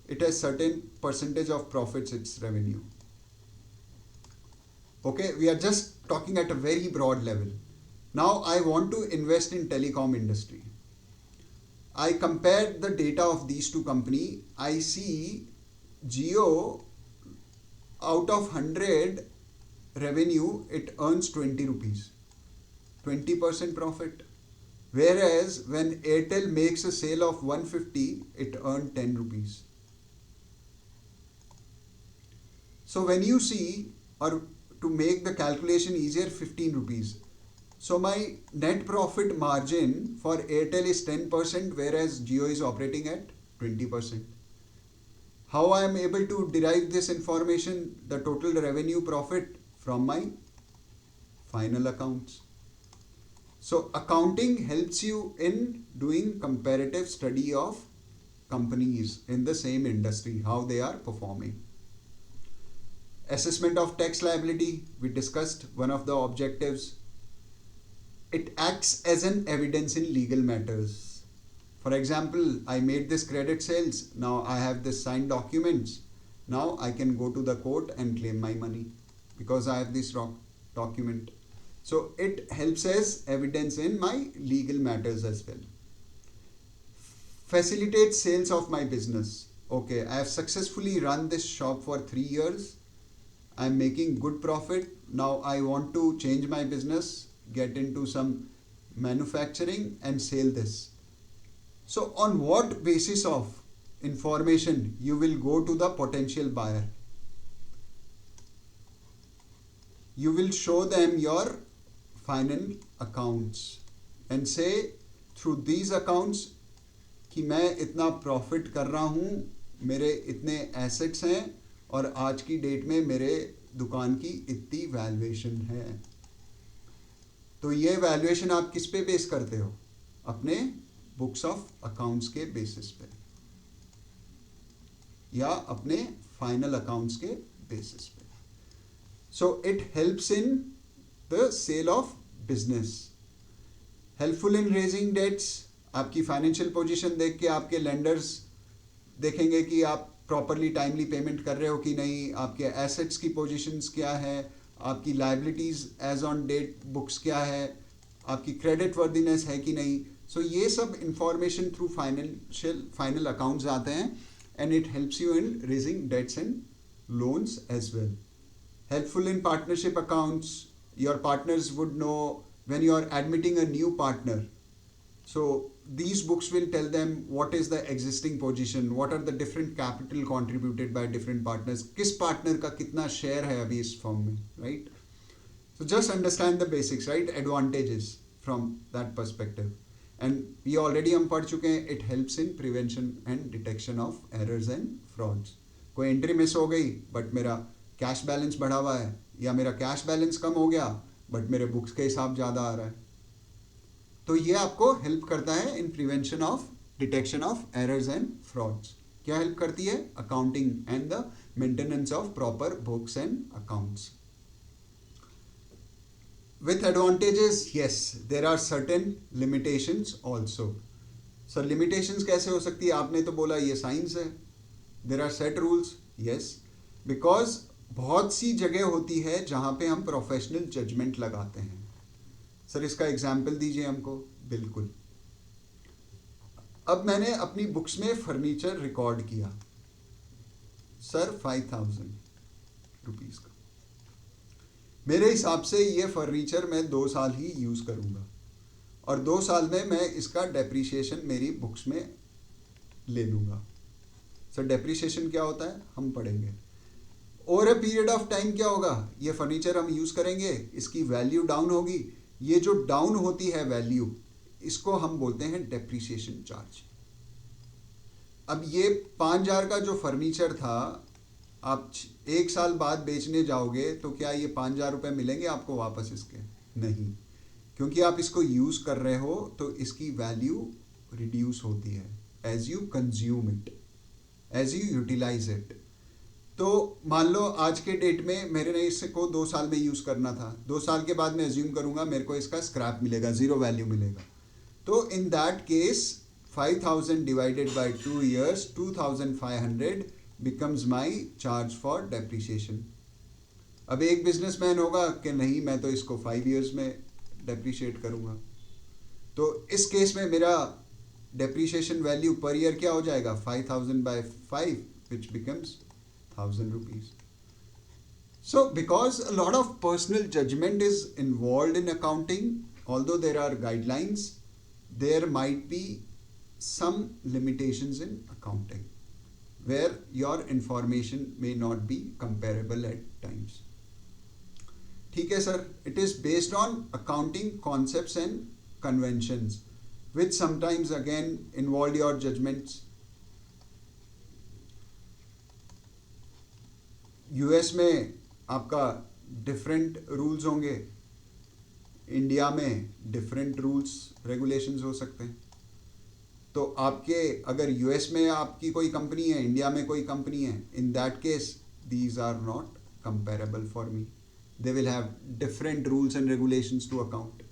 It has certain percentage of profits its revenue. Okay, we are just talking at a very broad level. Now I want to invest in telecom industry. I compared the data of these two companies. I see Jio out of 100 revenue, it earns 20 rupees, 20% profit. Whereas when Airtel makes a sale of 150, it earned 10 rupees. So when you see, or to make the calculation easier, 15 rupees. So my net profit margin for Airtel is 10%, whereas Jio is operating at 20%. How I am able to derive this information, the total revenue profit, from my final accounts. So accounting helps you in doing comparative study of companies in the same industry, how they are performing. Assessment of tax liability, we discussed one of the objectives. It acts as an evidence in legal matters. For example, I made this credit sales, now I have this signed documents. Now I can go to the court and claim my money because I have this document. So it helps as evidence in my legal matters as well. Facilitates sales of my business. Okay, I have successfully run this shop for 3 years. I am making good profit. Now I want to change my business, get into some manufacturing and sell this. So on what basis of information you will go to the potential buyer? You will show them your final accounts and say through these accounts कि मैं इतना profit कर रहा हूँ, मेरे इतने assets हैं और आज की डेट में मेरे दुकान की इतनी वैल्यूएशन है. तो ये वैल्यूएशन आप किस पे बेस करते हो? अपने बुक्स ऑफ अकाउंट्स के बेसिस पे या अपने फाइनल अकाउंट्स के बेसिस पे. So it helps in the sale of business. Helpful in raising debts. आपकी फाइनेंशियल पोजीशन देख के आपके लेंडर्स देखेंगे कि आप प्रॉपरली टाइमली पेमेंट कर रहे हो कि नहीं, आपके एसेट्स की पोजीशंस क्या है, आपकी liabilities as on date books क्या है, आपकी क्रेडिट वर्दीनेस है कि नहीं. सो ये सब इंफॉर्मेशन थ्रू फाइनल अकाउंट्स आते हैं and it helps you in raising debts and loans as well. Helpful in partnership accounts. Your partners would know when you are admitting a new partner. So these books will tell them what is the existing position, what are the different capital contributed by different partners, किस partner का कितना share है अभी इस firm में, right? So just understand the basics, right? Advantages from that perspective. And ये already हम पढ़ चुके हैं, it helps in prevention and detection of errors and frauds. कोई एंट्री मिस हो गई बट मेरा कैश बैलेंस बढ़ा हुआ है, या मेरा कैश बैलेंस कम हो गया बट मेरे बुक्स के हिसाब ज़्यादा आ रहा है, तो ये आपको हेल्प करता है इन prevention of detection of errors and frauds. क्या हेल्प करती है? Accounting and the maintenance of proper books and accounts. With advantages, yes, there are certain limitations also. Sir, limitations कैसे हो सकती है? आपने तो बोला ये साइंस है. There are set rules, yes, because बहुत सी जगह होती है जहाँ पे हम प्रोफेशनल जजमेंट लगाते हैं. सर इसका एग्जाम्पल दीजिए हमको. बिल्कुल. अब मैंने अपनी बुक्स में फर्नीचर रिकॉर्ड किया, सर 5,000 रुपीज़ का. मेरे हिसाब से ये फर्नीचर मैं 2 साल ही यूज़ करूँगा, और 2 साल में मैं इसका डेप्रीशिएशन मेरी बुक्स में ले लूँगा. सर डेप्रीशिएशन क्या होता है? हम पढ़ेंगे. Over a period of time क्या होगा? ये फर्नीचर हम यूज़ करेंगे, इसकी वैल्यू डाउन होगी. ये जो डाउन होती है वैल्यू, इसको हम बोलते हैं डेप्रीशिएशन चार्ज. अब ये 5,000 का जो फर्नीचर था, आप 1 साल बाद बेचने जाओगे तो क्या ये 5,000 रुपये मिलेंगे आपको वापस इसके? नहीं, क्योंकि आप इसको यूज़ कर रहे हो तो इसकी वैल्यू रिड्यूस होती है as you consume it, as you utilise it. तो मान लो आज के डेट में मेरे ने इसको 2 साल में यूज़ करना था, 2 साल के बाद मैं एज्यूम करूँगा मेरे को इसका स्क्रैप मिलेगा, ज़ीरो वैल्यू मिलेगा. तो इन that case 5,000 divided by 2 years, 2,500 becomes my charge for depreciation. अब एक बिजनेसमैन होगा कि नहीं मैं तो इसको 5 years में डेप्रीशिएट करूँगा, तो इस केस में मेरा डेप्रीशिएशन वैल्यू पर ईयर क्या हो जाएगा? 5,000 by 5 which becomes 1,000 rupees. So because a lot of personal judgment is involved in accounting, although there are guidelines, there might be some limitations in accounting where your information may not be comparable at times. ठीक है sir, it is based on accounting concepts and conventions which sometimes again involve your judgments. US में आपका different rules होंगे, India में different rules regulations हो सकते हैं. तो आपके अगर यूएस में आपकी कोई कंपनी है, इंडिया में कोई कंपनी है, in that case these are not comparable for me. They will have different rules and regulations to account.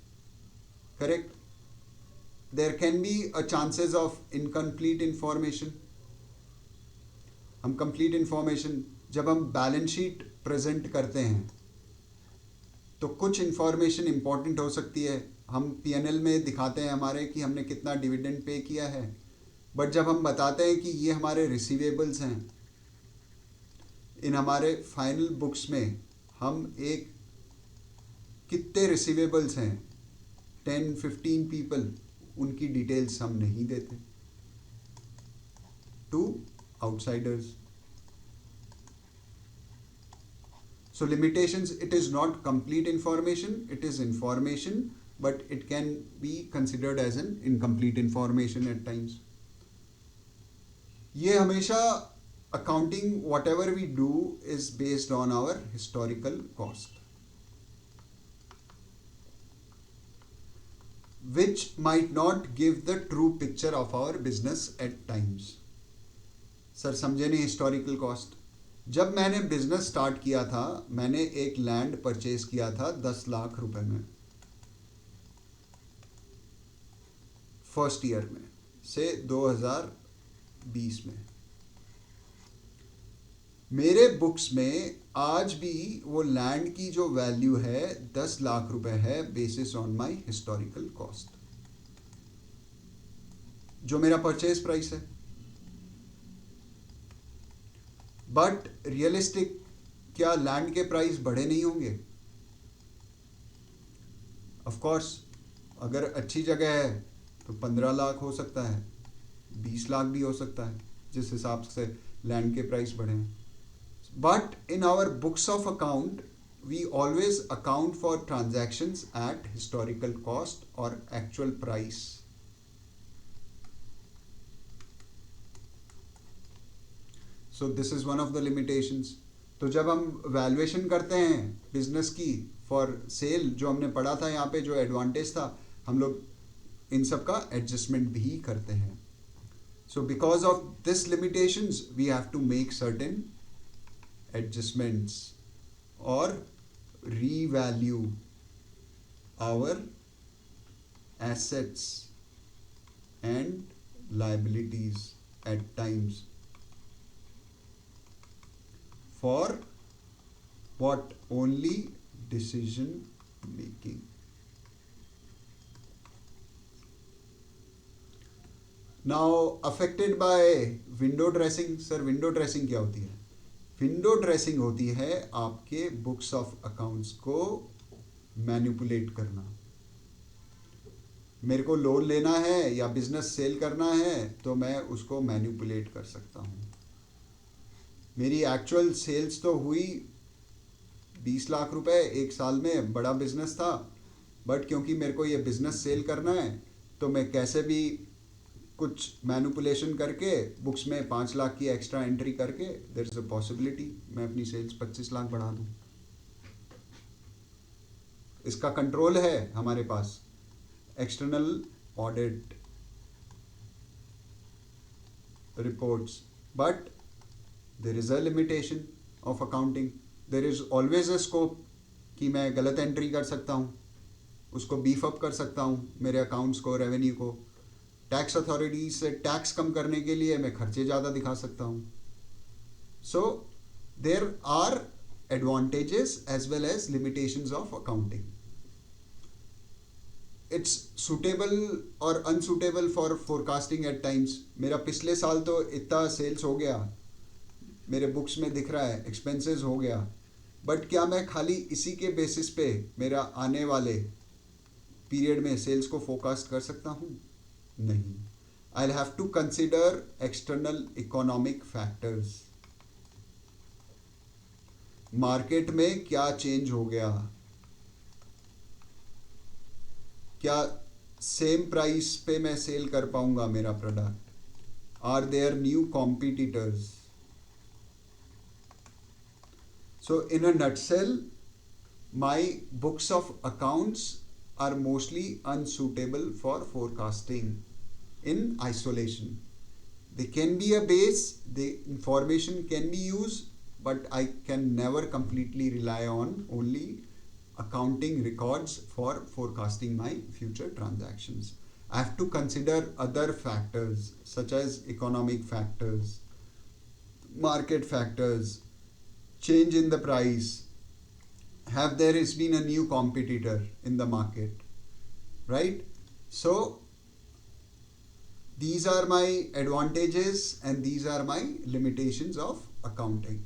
Correct. There can be a chances of incomplete information. हम complete information जब हम balance sheet present करते हैं तो कुछ information important हो सकती है. हम पीएनएल में दिखाते हैं हमारे कि हमने कितना डिविडेंड पे किया है, बट जब हम बताते हैं कि ये हमारे रिसीवेबल्स हैं, इन हमारे फाइनल बुक्स में हम एक कितने रिसीवेबल्स हैं, 10-15 पीपल, उनकी डिटेल्स हम नहीं देते to outsiders. So limitations, it is not complete information, it is information, but it can be considered as an incomplete information at times. ये हमेशा accounting, whatever we do is based on our historical cost, which might not give the true picture of our business at times. Sir समझे नहीं historical cost? जब मैंने business start किया था, मैंने एक लैंड परचेज किया था 10 लाख रुपए में, फर्स्ट ईयर में से 2020 में. मेरे बुक्स में आज भी वो लैंड की जो वैल्यू है 10 लाख रुपए है, basis on my historical cost, जो मेरा परचेज प्राइस है. बट रियलिस्टिक, क्या लैंड के प्राइस बढ़े नहीं होंगे? ऑफ कोर्स, अगर अच्छी जगह है तो 15 लाख हो सकता है, 20 लाख भी हो सकता है, जिस हिसाब से लैंड के प्राइस बढ़े हैं. But in our books of account we always account for transactions at historical cost और actual price so this is one of the limitations. तो जब हम वैल्यूएशन करते हैं बिजनेस की फॉर सेल, जो हमने पढ़ा था यहाँ पे, जो एडवांटेज था, हम लोग इन सब का एडजस्टमेंट भी करते हैं. So because of this limitations we have to make certain adjustments और revalue our assets and liabilities at times for what? Only decision making. Now affected by window dressing. Sir window dressing क्या होती है? Window dressing होती है आपके books of accounts को manipulate करना. मेरे को लोन लेना है या बिजनेस सेल करना है तो मैं उसको मैनिपुलेट कर सकता हूँ. मेरी एक्चुअल सेल्स तो हुई 20 लाख रुपए एक साल में, बड़ा बिजनेस था, बट क्योंकि मेरे को ये बिजनेस सेल करना है तो मैं कैसे भी कुछ मैनिपुलेशन करके बुक्स में 5 लाख की एक्स्ट्रा एंट्री करके देयर इज अ पॉसिबिलिटी मैं अपनी सेल्स 25 लाख बढ़ा दूं. इसका कंट्रोल है हमारे पास, external audit reports. But there is a limitation of accounting. There is always a scope कि मैं गलत एंट्री कर सकता हूँ, उसको बीफ अप कर सकता हूँ, मेरे अकाउंट्स को, रेवेन्यू को. टैक्स अथॉरिटीज से टैक्स कम करने के लिए मैं खर्चे ज़्यादा दिखा सकता हूँ. So there are advantages as well as limitations of accounting. It's suitable और unsuitable for forecasting at times. मेरा पिछले साल तो इतना सेल्स हो गया, मेरे बुक्स में दिख रहा है, एक्सपेंसेस हो गया, बट क्या मैं खाली इसी के बेसिस पे मेरा आने वाले पीरियड में सेल्स को फोरकास्ट कर सकता हूँ? नहीं. I'll have to consider external economic factors. Market में क्या चेंज हो गया, क्या सेम प्राइस पे मैं सेल कर पाऊंगा मेरा product? Are there new competitors? So in a nutshell, my books of accounts are mostly unsuitable for forecasting in isolation. They can be a base, the information can be used, but I can never completely rely on only accounting records for forecasting my future transactions. I have to consider other factors such as economic factors, market factors, change in the price. Have there has been a new competitor in the market, right? So these are my advantages and these are my limitations of accounting.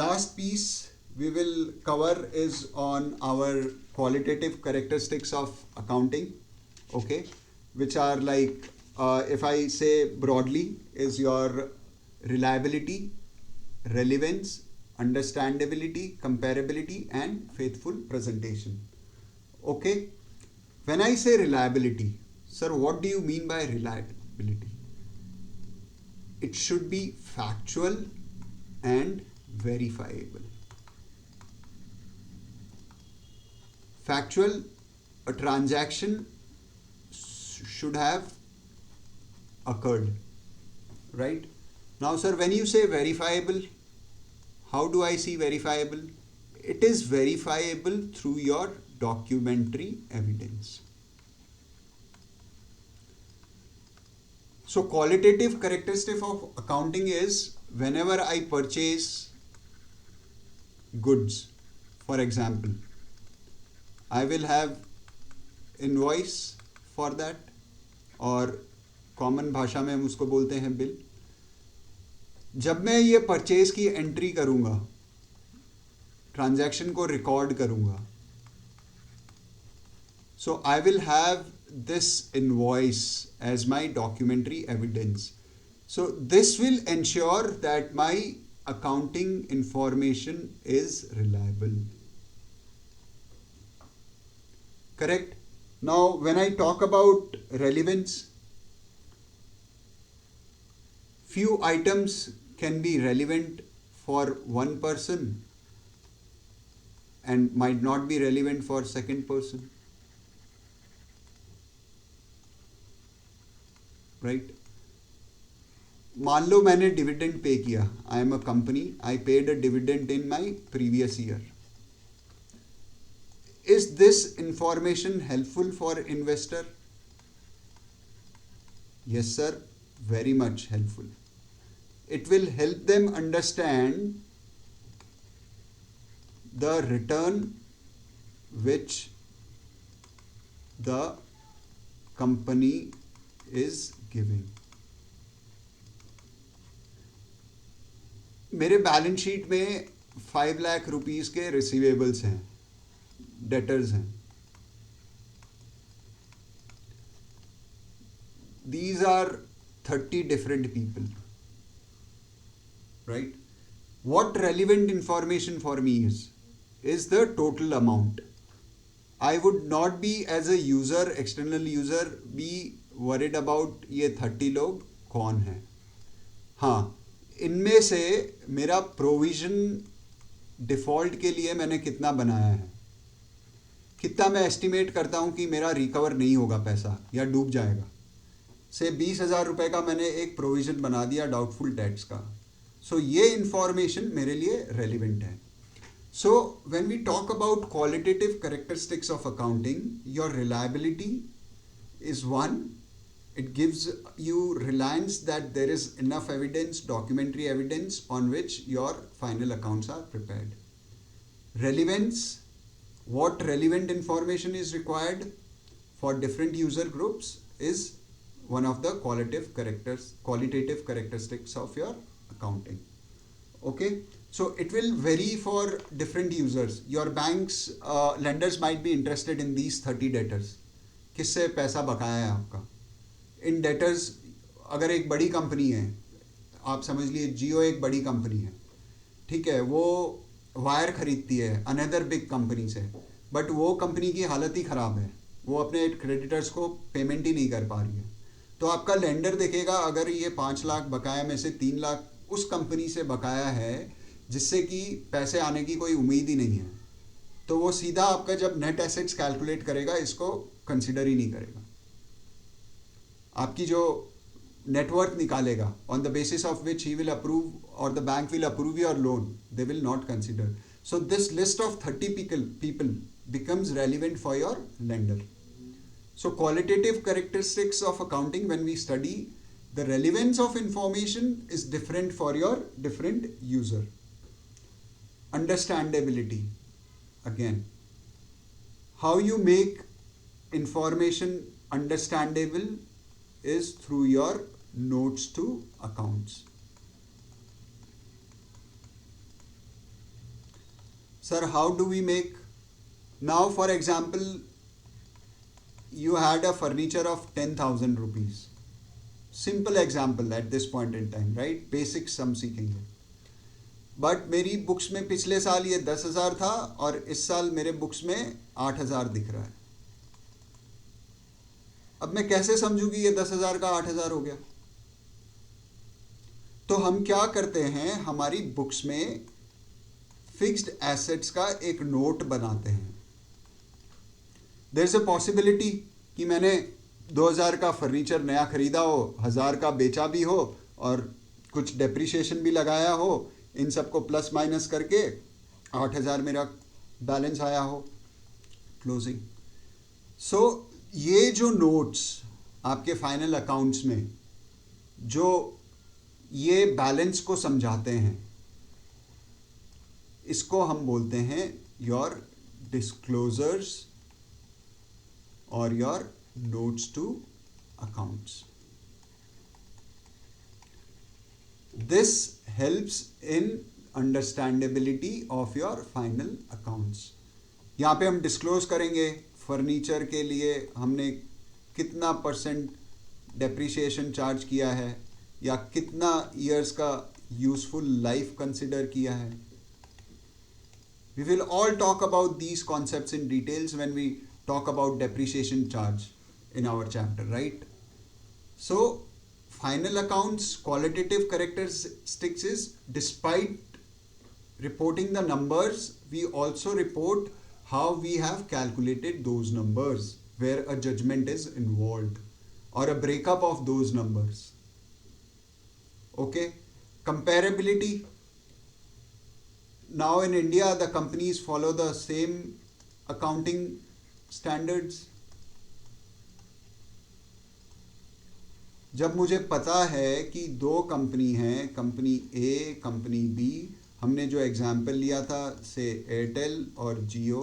Last piece we will cover is on our qualitative characteristics of accounting, okay, which are like, if I say broadly, is your reliability, relevance, understandability, comparability, and faithful presentation. Okay, when I say reliability, sir, what do you mean by reliability? It should be factual and verifiable. Factual, a transaction should have occurred, right? Now, sir, when you say verifiable, how do I see verifiable? It is verifiable through your documentary evidence. So, qualitative characteristic of accounting is whenever I purchase goods, for example, I will have invoice for that, और common भाषा में हम उसको बोलते हैं bill. जब मैं ये परचेज की एंट्री करूंगा, ट्रांजैक्शन को रिकॉर्ड करूंगा, so I will have this invoice as my documentary evidence. So this will ensure that my accounting information is reliable. Correct? Now when I talk about relevance, few items can be relevant for one person and might not be relevant for second person, right? मान लो मैंने dividend pay किया, I am a company, I paid a dividend in my previous year. Is this information helpful for investor? Yes sir, very much helpful. It will help them understand the return which the company is giving. मेरे balance sheet में 5 lakh rupees के receivables हैं, debtors हैं. These are 30 different people, right? What relevant information for me is the total amount. I would not be, as a user, external user, be worried about ये 30 लोग कौन हैं. हाँ, इनमें से मेरा प्रोविजन डिफ़ॉल्ट के लिए मैंने कितना बनाया है, कितना मैं एस्टिमेट करता हूँ कि मेरा रिकवर नहीं होगा पैसा या डूब जाएगा. से 20,000 रुपये का मैंने एक प्रोविज़न बना दिया डाउटफुल टैक्स का. सो ये इंफॉर्मेशन मेरे लिए रेलिवेंट है. So when we talk about qualitative characteristics of accounting, your reliability is one. It gives you reliance that there is enough evidence, documentary evidence, on which your final accounts are prepared. Relevance, what relevant information is required for different user groups is one of the qualitative characteristics of your accounting. Okay, so it will vary for different users. Your bank's lenders might be interested in these 30 debtors. किससे पैसा बकाया है आपका. इन debtors, अगर एक बड़ी company है, आप समझ लिए जियो एक बड़ी कंपनी है, ठीक है, वो वायर खरीदती है अनदर बिग कंपनी से, बट वो कंपनी की हालत ही ख़राब है, वो अपने क्रेडिटर्स को पेमेंट ही नहीं कर पा रही है. तो आपका लेंडर देखेगा अगर ये 5 लाख बकाया में से 3 लाख उस कंपनी से बकाया है जिससे कि पैसे आने की कोई उम्मीद ही नहीं है, तो वो सीधा आपका जब नेट एसेट्स कैलकुलेट करेगा इसको कंसिडर ही नहीं करेगा. आपकी जो नेटवर्थ निकालेगा on the basis of which he will approve और the bank will approve your loan, they will not consider. So this list of 30 people becomes relevant for your lender. So qualitative characteristics of accounting, when we study, the relevance of information is different for your different user. Understandability, again, how you make information understandable is through your notes to accounts. Sir, how do we make? Now for example, you had a furniture of 10,000 rupees. Simple example at this point in time, right? Basic sum सीखेंगे. But मेरी books में पिछले साल ये 10,000 था और इस साल मेरे बुक्स में 8,000 दिख रहा है. अब मैं कैसे समझूं कि ये 10,000 का 8,000 हो गया? तो हम क्या करते हैं, हमारी बुक्स में फिक्स्ड एसेट्स का एक नोट बनाते हैं. देयर इज अ पॉसिबिलिटी कि मैंने 2,000 का फर्नीचर नया खरीदा हो, 1,000 का बेचा भी हो और कुछ डेप्रिसिएशन भी लगाया हो, इन सबको प्लस माइनस करके 8,000 मेरा बैलेंस आया हो क्लोजिंग. सो ये जो नोट्स आपके फाइनल अकाउंट्स में जो ये बैलेंस को समझाते हैं, इसको हम बोलते हैं योर डिस्क्लोजर्स और your notes to accounts. This helps in understandability of your final accounts. यहाँ पे हम डिस्क्लोज करेंगे फर्नीचर के लिए हमने कितना % डेप्रिसिएशन चार्ज किया है या कितना ईयर्स का यूजफुल लाइफ कंसिडर किया है. We will all talk about these concepts in details when we talk about depreciation charge in our chapter, right? So final accounts qualitative characteristics is, despite reporting the numbers, we also report how we have calculated those numbers, where a judgment is involved or a breakup of those numbers. Okay, comparability. Now in India, the companies follow the same accounting standards. जब मुझे पता है कि दो company हैं, company ए, company B, हमने जो example लिया था से एयरटेल और जियो,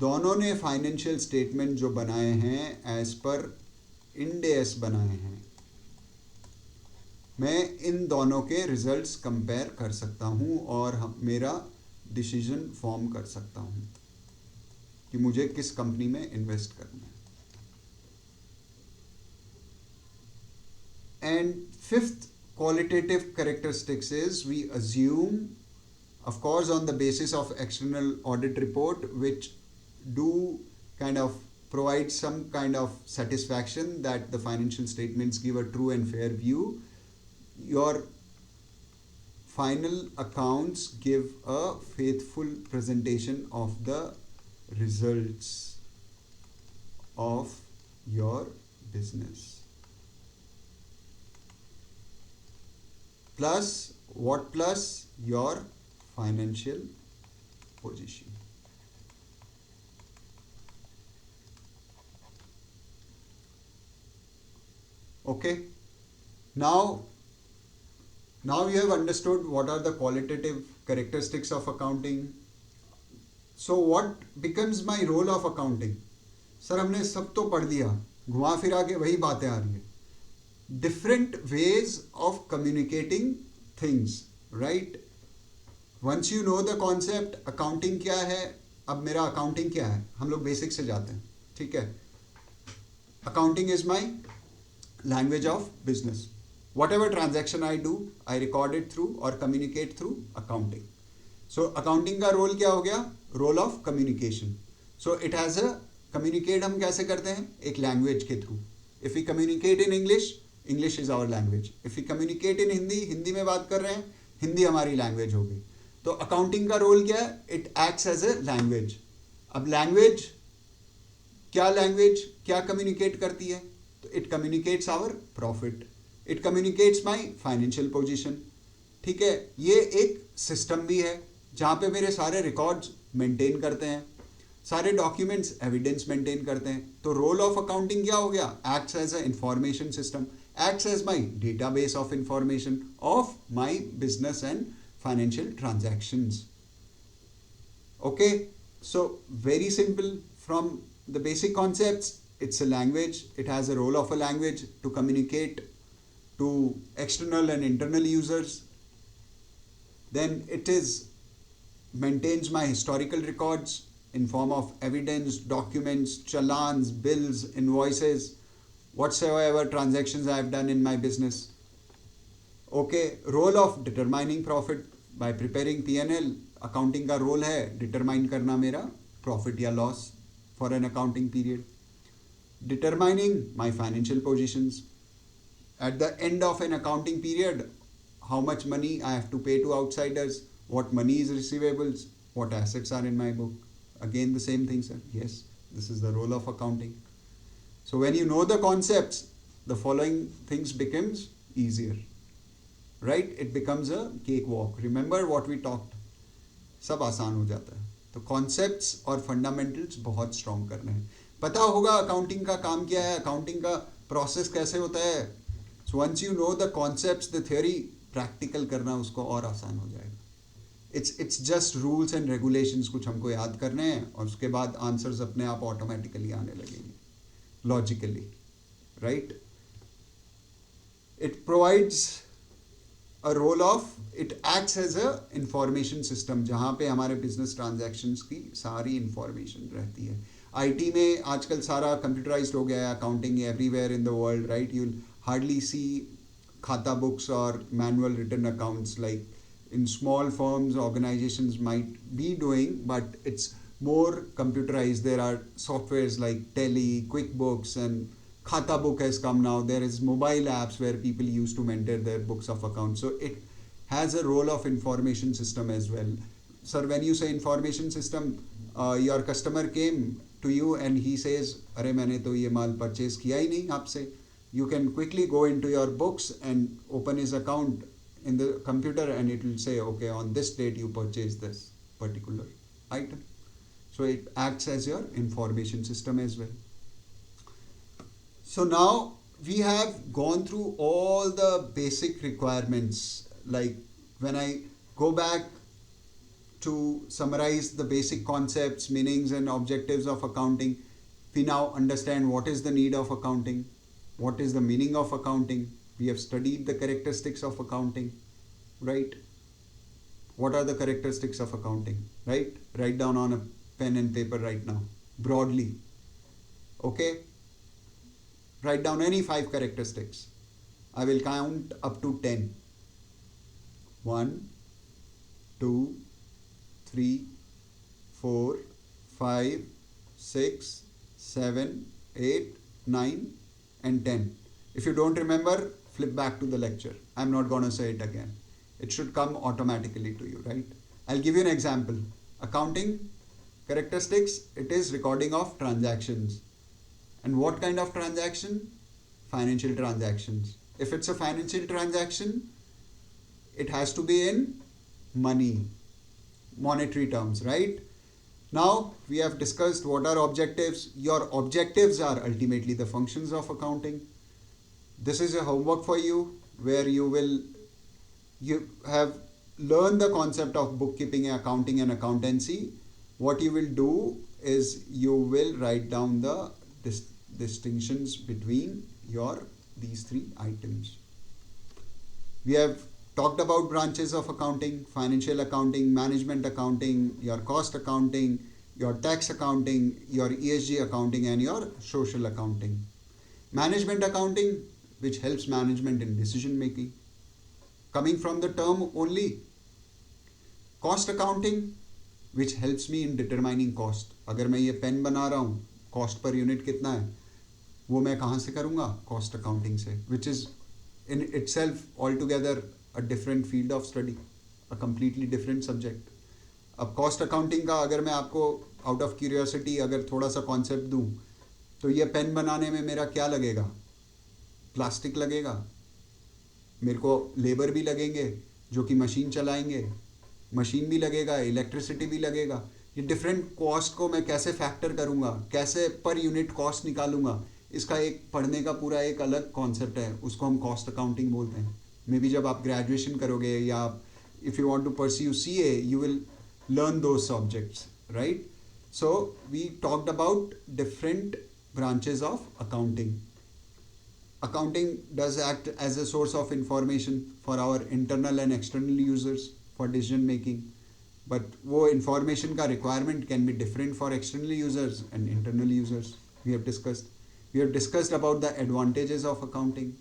दोनों ने फाइनेंशियल स्टेटमेंट जो बनाए हैं एज पर इंड एस बनाए हैं, मैं इन दोनों के रिजल्ट्स कंपेयर कर सकता हूं और मेरा डिसीजन फॉर्म कर सकता हूं कि मुझे किस कंपनी में इन्वेस्ट करना है. And fifth qualitative characteristics is, we assume, of course on the basis of external audit report, which do kind of provide some kind of satisfaction that the financial statements give a true and fair view. Your final accounts give a faithful presentation of the results of your business. Plus what? Plus your financial position. Okay, now you have understood what are the qualitative characteristics of accounting. So what becomes my role of accounting? Sir हमने सब तो पढ़ लिया, घुमा फिरा के वही बातें आ रही है. Different ways of communicating things, right? Once you know the concept, accounting क्या है, अब मेरा accounting क्या है, हम लोग basic से जाते हैं, ठीक है? Accounting is my language of business. Whatever transaction I do, I record it through or communicate through accounting. So accounting का role क्या हो गया? Role of communication. So it has a communicate हम कैसे करते हैं? एक language के through. If we communicate in English, English is our language. If we communicate in Hindi, Hindi में बात कर रहे हैं, हिंदी हमारी लैंग्वेज हो गई. तो अकाउंटिंग का रोल क्या है? It acts as a language. अब लैंग्वेज क्या कम्युनिकेट करती है? तो it communicates our profit, it communicates my financial position. ठीक है, ये एक सिस्टम भी है जहाँ पे मेरे सारे रिकॉर्ड्स मेंटेन करते हैं, सारे डॉक्यूमेंट्स एविडेंस मेंटेन करते हैं. तो रोल ऑफ अकाउंटिंग क्या हो गया? Acts as a information system, acts as my database of information of my business and financial transactions. Okay, so very simple from the basic concepts. It's a language, it has a role of a language to communicate to external and internal users. Then it maintains my historical records in form of evidence, documents, challans, bills, invoices, whatsoever transactions I have done in my business. Okay, role of determining profit by preparing P&L. Accounting का role है determine करना मेरा profit या loss for an accounting period. Determining my financial positions. At the end of an accounting period, how much money I have to pay to outsiders, what money is receivables, what assets are in my book. Again the same thing, sir. Yes, this is the role of accounting. So when you know the concepts, the following things becomes easier, right? It becomes a cakewalk. Remember what we talked, सब आसान हो जाता है. तो concepts और fundamentals बहुत strong करने हैं. पता होगा अकाउंटिंग का काम क्या है, अकाउंटिंग का प्रोसेस कैसे होता है. So once you know the concepts, the theory, practical करना उसको और आसान हो जाएगा. It's just rules and regulations कुछ हमको याद करने हैं और उसके बाद आंसर्स अपने आप ऑटोमेटिकली आने लगेंगे, logically, right? It provides a role of, it acts as a information system जहाँ पे हमारे business transactions की सारी information रहती है. IT में आजकल सारा computerized हो गया है, accounting everywhere in the world, right? You'll hardly see खाता books or manual written accounts like in small firms, organizations might be doing, but it's more computerized. There are softwares like Tally, QuickBooks, and Khata book has come now. There is mobile apps where people used to maintain their books of account. So it has a role of information system as well. Sir, when you say information system, your customer came to you and he says, "अरे मैंने तो ये माल purchase किया ही नहीं आपसे." You can quickly go into your books and open his account in the computer, and it will say, okay, on this date you purchased this particular item. So it acts as your information system as well. So now we have gone through all the basic requirements. Like when I go back to summarize the basic concepts, meanings and objectives of accounting, we now understand what is the need of accounting, what is the meaning of accounting. We have studied the characteristics of accounting, right? What are the characteristics of accounting, right? Write down on a pen and paper right now, broadly. Okay? Write down any 5 characteristics. I will count up to 10. 1, 2, 3, 4, 5, 6, 7, 8, 9 and 10. If you don't remember, flip back to the lecture. I'm not going to say it again. It should come automatically to you, right? I'll give you an example. Accounting characteristics, it is recording of transactions. And what kind of transaction? Financial transactions. If it's a financial transaction, it has to be in money, monetary terms, right? Now we have discussed what are objectives. Your objectives are ultimately the functions of accounting. This is a homework for you where you have learned the concept of bookkeeping, accounting and accountancy. What you will do is you will write down the distinctions between these 3 items. We have talked about branches of accounting: financial accounting, management accounting, your cost accounting, your tax accounting, your ESG accounting and your social accounting. Management accounting, which helps management in decision making, coming from the term only. Cost accounting, which helps me in determining cost. अगर मैं ये pen बना रहा हूँ, cost per unit कितना है, वो मैं कहाँ से करूँगा? Cost accounting से, which is in itself altogether a different field of study, a completely different subject. अब cost accounting का अगर मैं आपको out of curiosity अगर थोड़ा सा concept दूँ, तो ये पेन बनाने में मेरा क्या लगेगा? प्लास्टिक लगेगा, मेरे को लेबर भी लगेंगे जो कि मशीन चलाएंगे, मशीन भी लगेगा, इलेक्ट्रिसिटी भी लगेगा. ये डिफरेंट कॉस्ट को मैं कैसे फैक्टर करूँगा, कैसे पर यूनिट कॉस्ट निकालूंगा, इसका एक पढ़ने का पूरा एक अलग कॉन्सेप्ट है. उसको हम कॉस्ट अकाउंटिंग बोलते हैं. मे बी जब आप ग्रेजुएशन करोगे या if you want to pursue CA, you will learn those subjects, right? So we talked about different branches of accounting. Accounting does act as a source of information for our internal and external users for decision making. But वो information का requirement can be different for external users and internal users. We have discussed about the advantages of accounting.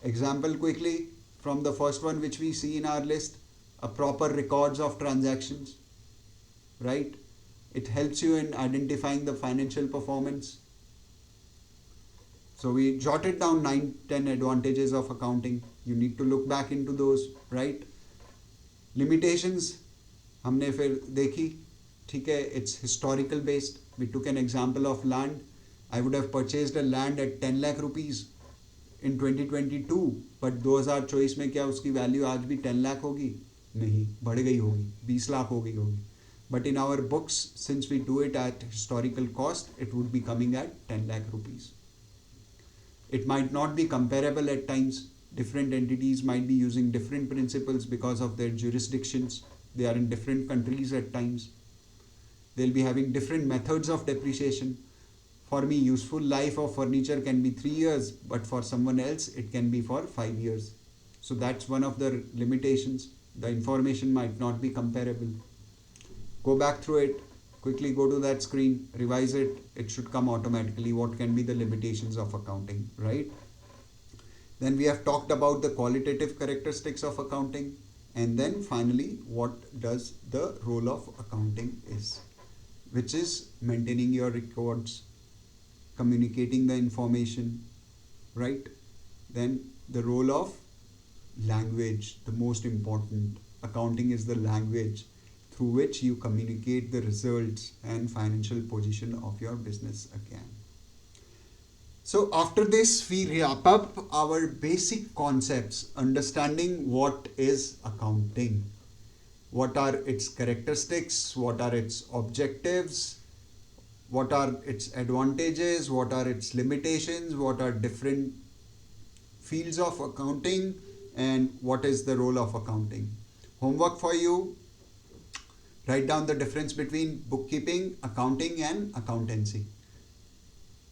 Example quickly from the first one which we see in our list, a proper records of transactions, right? It helps you in identifying the financial performance. So we jotted down 9-10 advantages of accounting. You need to look back into those, right? Limitations हमने फिर देखी, ठीक है? It's historical based. We took an example of land. I would have purchased a land at 10 lakh rupees in 2022, but 2024 में क्या उसकी value आज भी 10 लाख होगी? नहीं, बढ़ गई होगी, 20 लाख हो गई होगी. But in our books, since we do it at historical cost, it would be coming at 10 lakh rupees. It might not be comparable at times. Different entities might be using different principles because of their jurisdictions. They are in different countries at times. They'll be having different methods of depreciation. For me, useful life of furniture can be 3 years, but for someone else, it can be for 5 years. So that's one of the limitations. The information might not be comparable. Go back through it. Quickly go to that screen, revise it. It should come automatically. What can be the limitations of accounting, right? Then we have talked about the qualitative characteristics of accounting. And then finally, what does the role of accounting is, which is maintaining your records. communicating the information, right? Then the role of language, the most important. Accounting is the language through which you communicate the results and financial position of your business again. So after this, we wrap up our basic concepts, understanding what is accounting, what are its characteristics, what are its objectives, what are its advantages, what are its limitations, what are different fields of accounting, and what is the role of accounting. Homework for you: write down the difference between bookkeeping, accounting, and accountancy.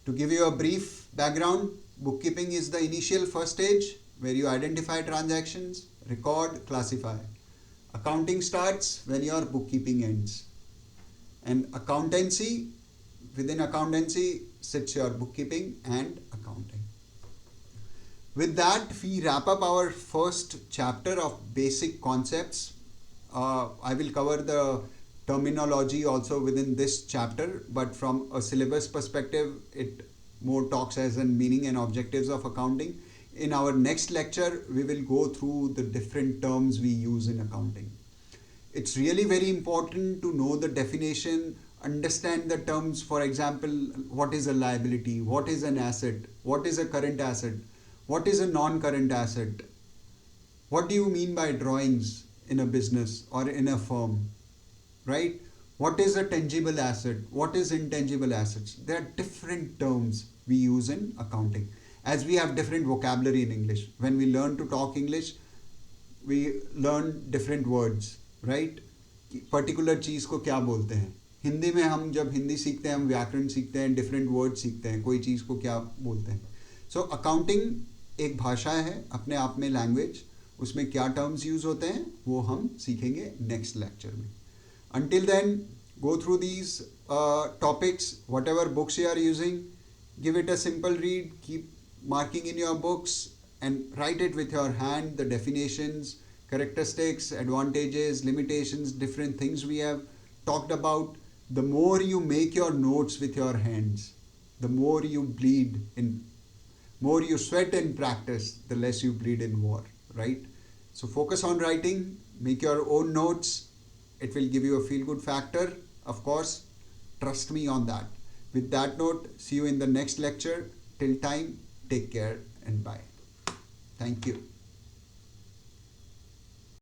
To give you a brief background, bookkeeping is the initial first stage where you identify transactions, record, classify. Accounting starts when your bookkeeping ends. And within accountancy sits your bookkeeping and accounting. With that, we wrap up our first chapter of basic concepts. I will cover the terminology also within this chapter, but from a syllabus perspective, it more talks as in meaning and objectives of accounting. In our next lecture, we will go through the different terms we use in accounting. It's really very important to know the definition, understand the terms. For example, what is a liability, what is an asset, what is a current asset, what is a non-current asset, what do you mean by drawings in a business or in a firm, right? What is a tangible asset, what is intangible assets? There are different terms we use in accounting, as we have different vocabulary in English. When we learn to talk English, we learn different words, right? Particular चीज़ को क्या बोलते हैं. हिंदी में हम जब हिंदी सीखते हैं, हम व्याकरण सीखते हैं, डिफरेंट वर्ड सीखते हैं, कोई चीज़ को क्या बोलते हैं. सो अकाउंटिंग एक भाषा है अपने आप में, लैंग्वेज. उसमें क्या टर्म्स यूज़ होते हैं वो हम सीखेंगे नेक्स्ट लेक्चर में. Until then, go through these topics, whatever books you are using, give it a simple read, keep marking in your books and write it with your hand, the definitions, characteristics, advantages, limitations, different things we have talked about. The more you make your notes with your hands, the more you more you sweat in practice, the less you bleed in war, right? So focus on writing, make your own notes. It will give you a feel-good factor, of course. Trust me on that. With that note, see you in the next lecture. Till time, take care and bye. Thank you.